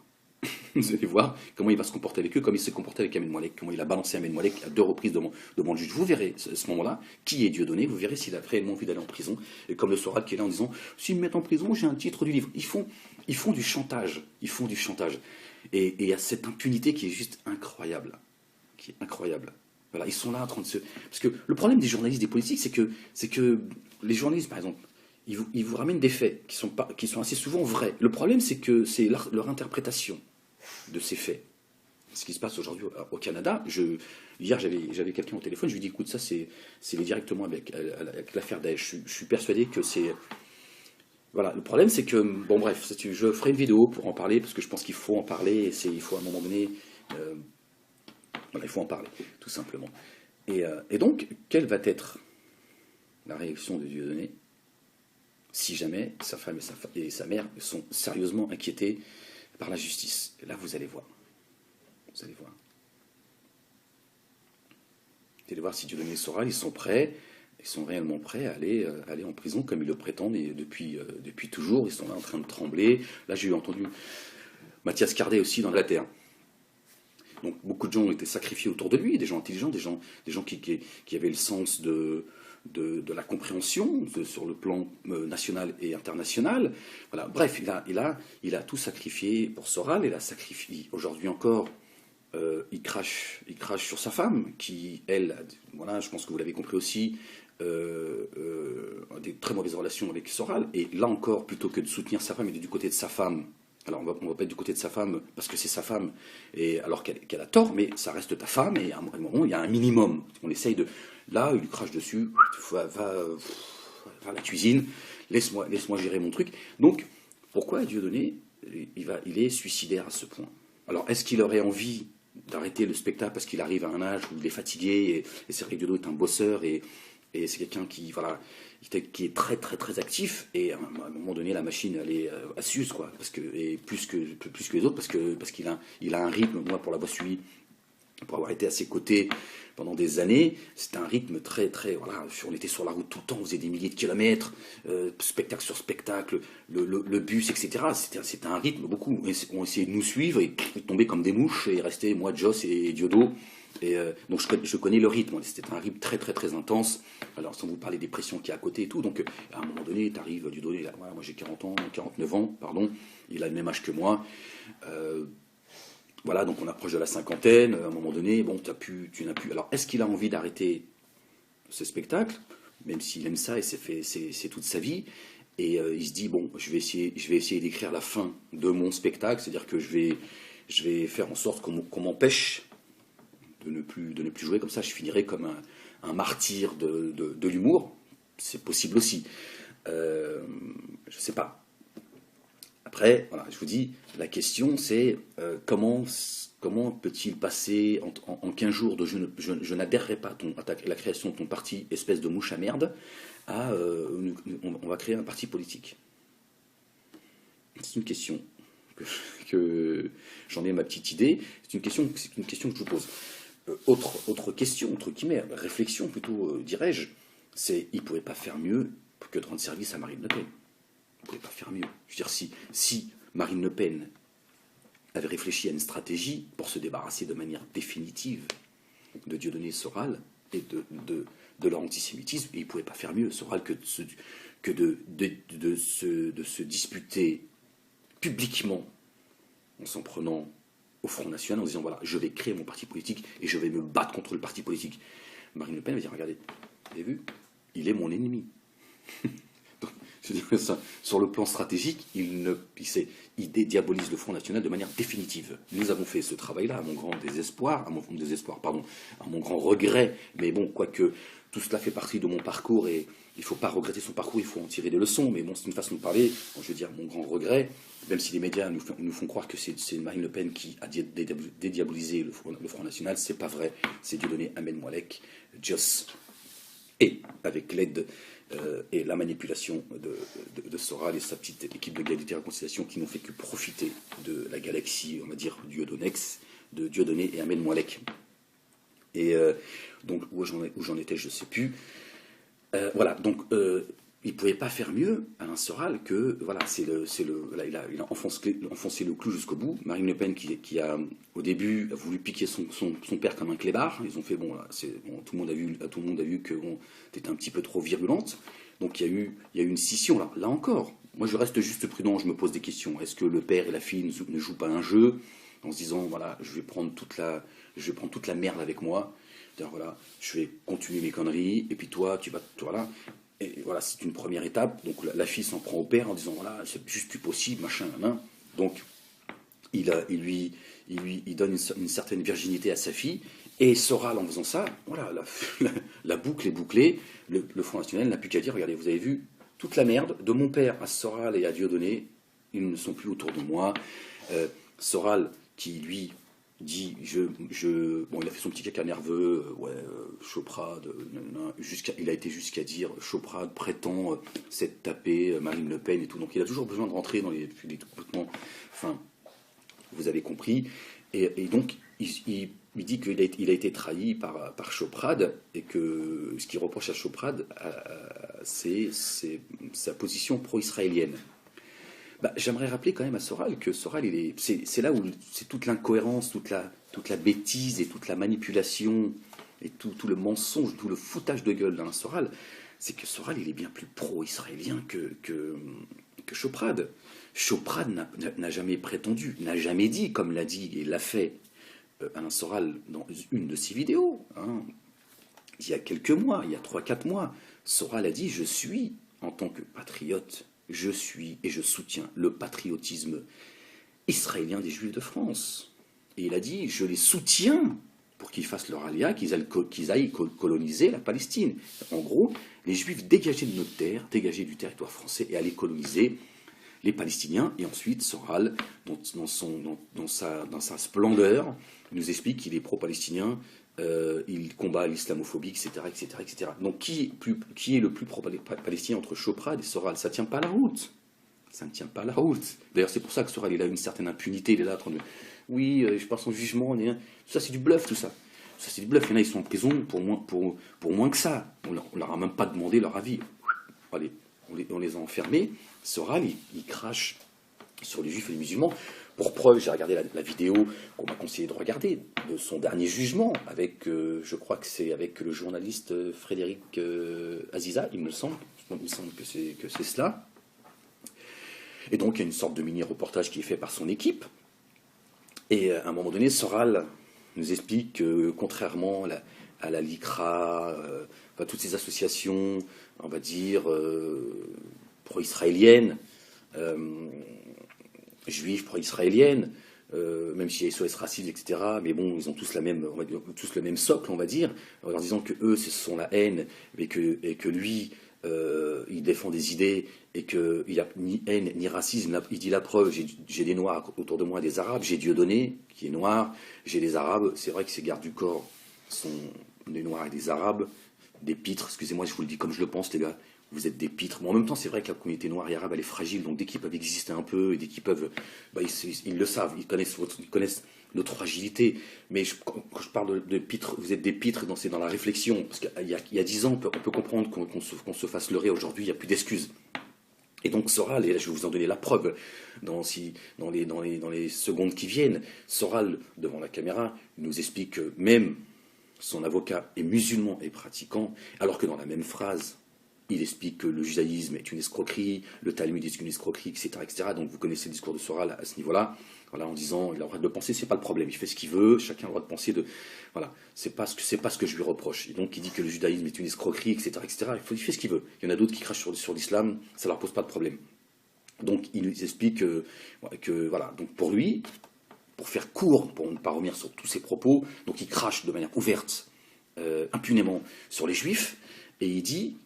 Vous allez voir comment il va se comporter avec eux, comme il s'est comporté avec Ahmed Moualek, comment il a balancé Ahmed Moualek à 2 reprises devant le juge. Vous verrez à ce moment-là qui est Dieudonné, vous verrez s'il a réellement envie d'aller en prison. Et comme le Soral qui est là en disant s'ils me mettent en prison, j'ai un titre du livre. Ils font du chantage. Et il y a cette impunité qui est juste incroyable. Voilà, ils sont là en train de se. Parce que le problème des journalistes, des politiques, c'est que les journalistes, par exemple, ils vous ramènent des faits qui sont assez souvent vrais. Le problème, c'est que c'est leur interprétation de ces faits. Ce qui se passe aujourd'hui au Canada, hier j'avais quelqu'un au téléphone, je lui dis écoute, ça c'est directement avec l'affaire Daesh. Je suis persuadé que c'est. Voilà, le problème c'est que, bon bref, je ferai une vidéo pour en parler, parce que je pense qu'il faut en parler, il faut à un moment donné. Voilà, il faut en parler, tout simplement. Et donc, quelle va être la réaction de Dieudonné si jamais sa femme et sa mère sont sérieusement inquiétés par la justice? Et là, vous allez voir. Vous allez voir si Dieudonné et Soral, ils sont réellement prêts à aller en prison comme ils le prétendent, et depuis toujours, ils sont là en train de trembler. Là, j'ai entendu Mathias Cardet aussi dans la terre. Donc beaucoup de gens ont été sacrifiés autour de lui, des gens intelligents, des gens qui avaient le sens de la compréhension sur le plan national et international. Voilà. Bref, il a tout sacrifié pour Soral, il a sacrifié aujourd'hui encore. Il crache sur sa femme, qui, elle, voilà, je pense que vous l'avez compris aussi, a des très mauvaises relations avec Soral. Et là encore, plutôt que de soutenir sa femme, il est du côté de sa femme. Alors on va pas être du côté de sa femme parce que c'est sa femme, et alors qu'elle a tort, mais ça reste ta femme, et à un moment il y a un minimum. On essaye de. Là, il lui crache dessus, va à la cuisine, laisse-moi gérer mon truc. Donc, pourquoi Dieudonné, il est suicidaire à ce point? Alors, est-ce qu'il aurait envie d'arrêter le spectacle parce qu'il arrive à un âge où il est fatigué, et c'est vrai que Dieudonné est un bosseur, et c'est quelqu'un qui est très très très actif, et à un moment donné la machine elle est à s'use, quoi, et plus que les autres, parce qu'il a un rythme. Moi, pour l'avoir suivi, pour avoir été à ses côtés pendant des années, c'était un rythme très très, voilà, on était sur la route tout le temps, on faisait des milliers de kilomètres, spectacle sur spectacle, le bus, etc. C'était un rythme, beaucoup on essayait de nous suivre et tomber comme des mouches et rester, moi, Joss et Diodo. Et donc je connais le rythme, c'était un rythme très très très intense. Alors sans vous parler des pressions qu'il y a à côté et tout, donc à un moment donné, t'arrives du donner, moi j'ai 49 ans, pardon, il a le même âge que moi. Voilà, donc on approche de la cinquantaine, à un moment donné, bon, tu n'as plus. Alors est-ce qu'il a envie d'arrêter ce spectacle, même s'il aime ça et c'est toute sa vie, et il se dit bon, je vais essayer d'écrire la fin de mon spectacle, c'est-à-dire que je vais faire en sorte qu'on m'empêche de ne plus jouer, comme ça je finirai comme un martyr de l'humour. C'est possible aussi. Je sais pas. Après, voilà, je vous dis, la question c'est comment peut-il passer en 15 jours de je n'adhérerai pas à la création de ton parti, espèce de mouche à merde, à on va créer un parti politique. C'est une question que j'en ai ma petite idée. C'est une question que je vous pose. Autre question, entre guillemets, réflexion plutôt, dirais-je, c'est il ne pourrait pas faire mieux que de rendre service à Marine Le Pen. Il ne pourrait pas faire mieux. Je veux dire, si Marine Le Pen avait réfléchi à une stratégie pour se débarrasser de manière définitive de Dieudonné Soral et de leur antisémitisme, il ne pouvait pas faire mieux, Soral, que de se disputer publiquement en s'en prenant au Front National en disant voilà, je vais créer mon parti politique et je vais me battre contre le parti politique. Marine Le Pen va dire regardez, vous avez vu, il est mon ennemi. Donc, je veux dire ça, sur le plan stratégique, il dédiabolise le Front National de manière définitive. Nous avons fait ce travail-là à mon grand désespoir, à mon grand regret, mais bon, quoique tout cela fait partie de mon parcours et il ne faut pas regretter son parcours, il faut en tirer des leçons, mais bon, c'est une façon de parler, je veux dire, mon grand regret, même si les médias nous font croire que c'est Marine Le Pen qui a dédiabolisé le Front National, c'est pas vrai, c'est Dieudonné Ahmed Mouallek, Joss, et avec l'aide et la manipulation de Soral et sa petite équipe d'égalité et réconciliation qui n'ont fait que profiter de la galaxie, on va dire, de Dieudonné et Ahmed Mouallek. Et donc, où j'en étais, je ne sais plus. Voilà, donc il ne pouvait pas faire mieux, Alain Soral, que voilà, il a enfoncé le clou jusqu'au bout. Marine Le Pen qui a au début a voulu piquer son père comme un clébard. Ils ont fait tout le monde a vu que t'étais un petit peu trop virulente. Donc il y a eu une scission là. Là encore, moi je reste juste prudent, je me pose des questions. Est-ce que le père et la fille ne jouent pas un jeu en se disant voilà, je vais prendre toute la merde avec moi. Voilà, je vais continuer mes conneries, et puis toi, voilà. Et voilà, c'est une première étape. Donc la fille s'en prend au père en disant voilà, c'est juste plus possible, machin, hein. Donc il donne une certaine virginité à sa fille, et Soral en faisant ça, voilà, la boucle est bouclée. Le Front National n'a plus qu'à dire regardez, vous avez vu toute la merde de mon père à Soral et à Dieudonné, ils ne sont plus autour de moi. Soral qui lui dit bon, il a fait son petit caca nerveux, Choprade, il a été jusqu'à dire Choprade prétend s'être tapé Marine Le Pen et tout, donc il a toujours besoin de rentrer dans les complètement, enfin, vous avez compris, et donc il dit qu'il a été trahi par Choprade, et que ce qu'il reproche à Choprade, c'est sa position pro-israélienne. J'aimerais rappeler quand même à Soral que Soral, c'est là où c'est toute l'incohérence, toute la bêtise et toute la manipulation et tout le mensonge, tout le foutage de gueule d'Alain Soral, c'est que Soral, il est bien plus pro-israélien que Choprade. Choprade n'a jamais prétendu, n'a jamais dit, comme l'a dit et l'a fait Alain Soral dans une de ses vidéos, hein, il y a quelques mois, il y a 3-4 mois, Soral a dit « Je suis, en tant que patriote, je suis et je soutiens le patriotisme israélien des Juifs de France. » Et il a dit « Je les soutiens pour qu'ils fassent leur alia, qu'ils aillent coloniser la Palestine. » En gros, les Juifs dégagés de notre terre, dégagés du territoire français et aller coloniser les Palestiniens. Et ensuite, Soral, dans sa splendeur, nous explique qu'il est pro-palestinien, il combat l'islamophobie, etc., etc., etc. Donc qui est le plus pro-palestinien entre Choprade et Soral? Ça ne tient pas la route. Ça ne tient pas la route. D'ailleurs, c'est pour ça que Soral, il a une certaine impunité. Il est là en train de... Oui, je passe en jugement. Ça, c'est du bluff, tout ça. Ça, c'est du bluff. Il y en a, ils sont en prison pour moins que ça. On leur a même pas demandé leur avis. Allez, on les a enfermés. Soral, il crache sur les juifs et les musulmans. Pour preuve, j'ai regardé la vidéo qu'on m'a conseillé de regarder, de son dernier jugement, avec, je crois que c'est avec le journaliste Frédéric Aziza, il me semble que c'est cela. Et donc, il y a une sorte de mini-reportage qui est fait par son équipe. Et à un moment donné, Soral nous explique que, contrairement à la LICRA, toutes ces associations, on va dire, pro-israéliennes, juifs pro-israéliennes, même s'il y a SOS racisme, etc. Mais bon, ils ont tous le même socle, on va dire, en leur disant que eux, ce sont la haine, et que lui, il défend des idées, et qu'il n'y a ni haine ni racisme. Il dit la preuve, j'ai des Noirs autour de moi, des Arabes, j'ai Dieudonné, qui est noir, j'ai des Arabes, c'est vrai que ces gardes du corps sont des Noirs et des Arabes, des pitres, excusez-moi, je vous le dis comme je le pense, les gars, vous êtes des pitres. Bon, en même temps, c'est vrai que la communauté noire et arabe, elle est fragile, donc dès qu'ils peuvent exister un peu, et dès qu'ils peuvent, bah, ils le savent, ils connaissent notre fragilité. Mais quand je parle de pitres, vous êtes des pitres dans la réflexion. Parce qu'il y a 10 ans, on peut comprendre qu'on se fasse leurrer. Aujourd'hui, il n'y a plus d'excuses. Et donc Soral, et là je vais vous en donner la preuve dans les secondes qui viennent, Soral, devant la caméra, nous explique que même son avocat est musulman et pratiquant, alors que dans la même phrase, il explique que le judaïsme est une escroquerie, le Talmud est une escroquerie, etc., etc. Donc vous connaissez le discours de Soral à ce niveau-là, voilà, en disant il a le droit de le penser, c'est pas le problème, il fait ce qu'il veut, chacun a le droit de penser de. Voilà, c'est pas ce que je lui reproche. Et donc il dit que le judaïsme est une escroquerie, etc., etc. Il fait ce qu'il veut. Il y en a d'autres qui crachent sur l'islam, ça leur pose pas de problème. Donc il nous explique que voilà, donc pour lui, pour faire court, pour ne pas revenir sur tous ses propos, donc il crache de manière ouverte, impunément sur les juifs, et il dit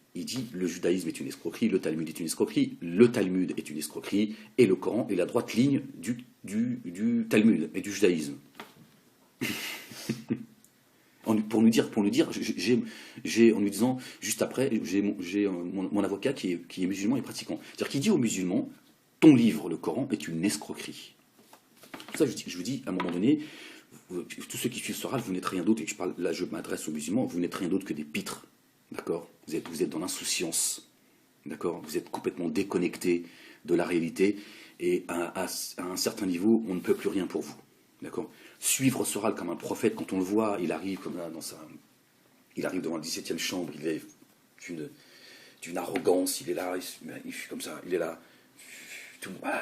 le judaïsme est une escroquerie, le Talmud est une escroquerie, le Talmud est une escroquerie, et le Coran est la droite ligne du Talmud et du judaïsme. Pour nous dire, en lui disant, juste après, j'ai mon avocat qui est musulman et pratiquant. C'est-à-dire qu'il dit aux musulmans, ton livre, le Coran, est une escroquerie. Ça, je vous dis, à un moment donné, tous ceux qui suivent Soral, vous n'êtes rien d'autre, et là je m'adresse aux musulmans, vous n'êtes rien d'autre que des pitres. D'accord, vous êtes dans l'insouciance. D'accord, vous êtes complètement déconnecté de la réalité, et à un certain niveau, on ne peut plus rien pour vous. D'accord. Suivre Soral comme un prophète, quand on le voit, il arrive comme là il arrive devant la 17e chambre, il est d'une arrogance, il est là, il fait comme ça, il est là.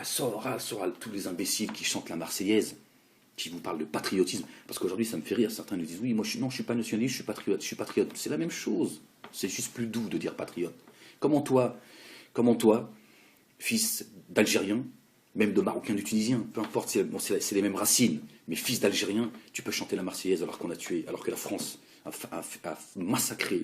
Soral, tous les imbéciles qui chantent la Marseillaise, qui vous parlent de patriotisme, parce qu'aujourd'hui ça me fait rire, certains nous disent oui, moi je suis pas nationaliste, je suis patriote. C'est la même chose, c'est juste plus doux de dire patriote. Comment toi, fils d'Algérien, même de Marocain, de Tunisien, peu importe, c'est les mêmes racines, mais fils d'Algérien, tu peux chanter la Marseillaise alors que la France a massacré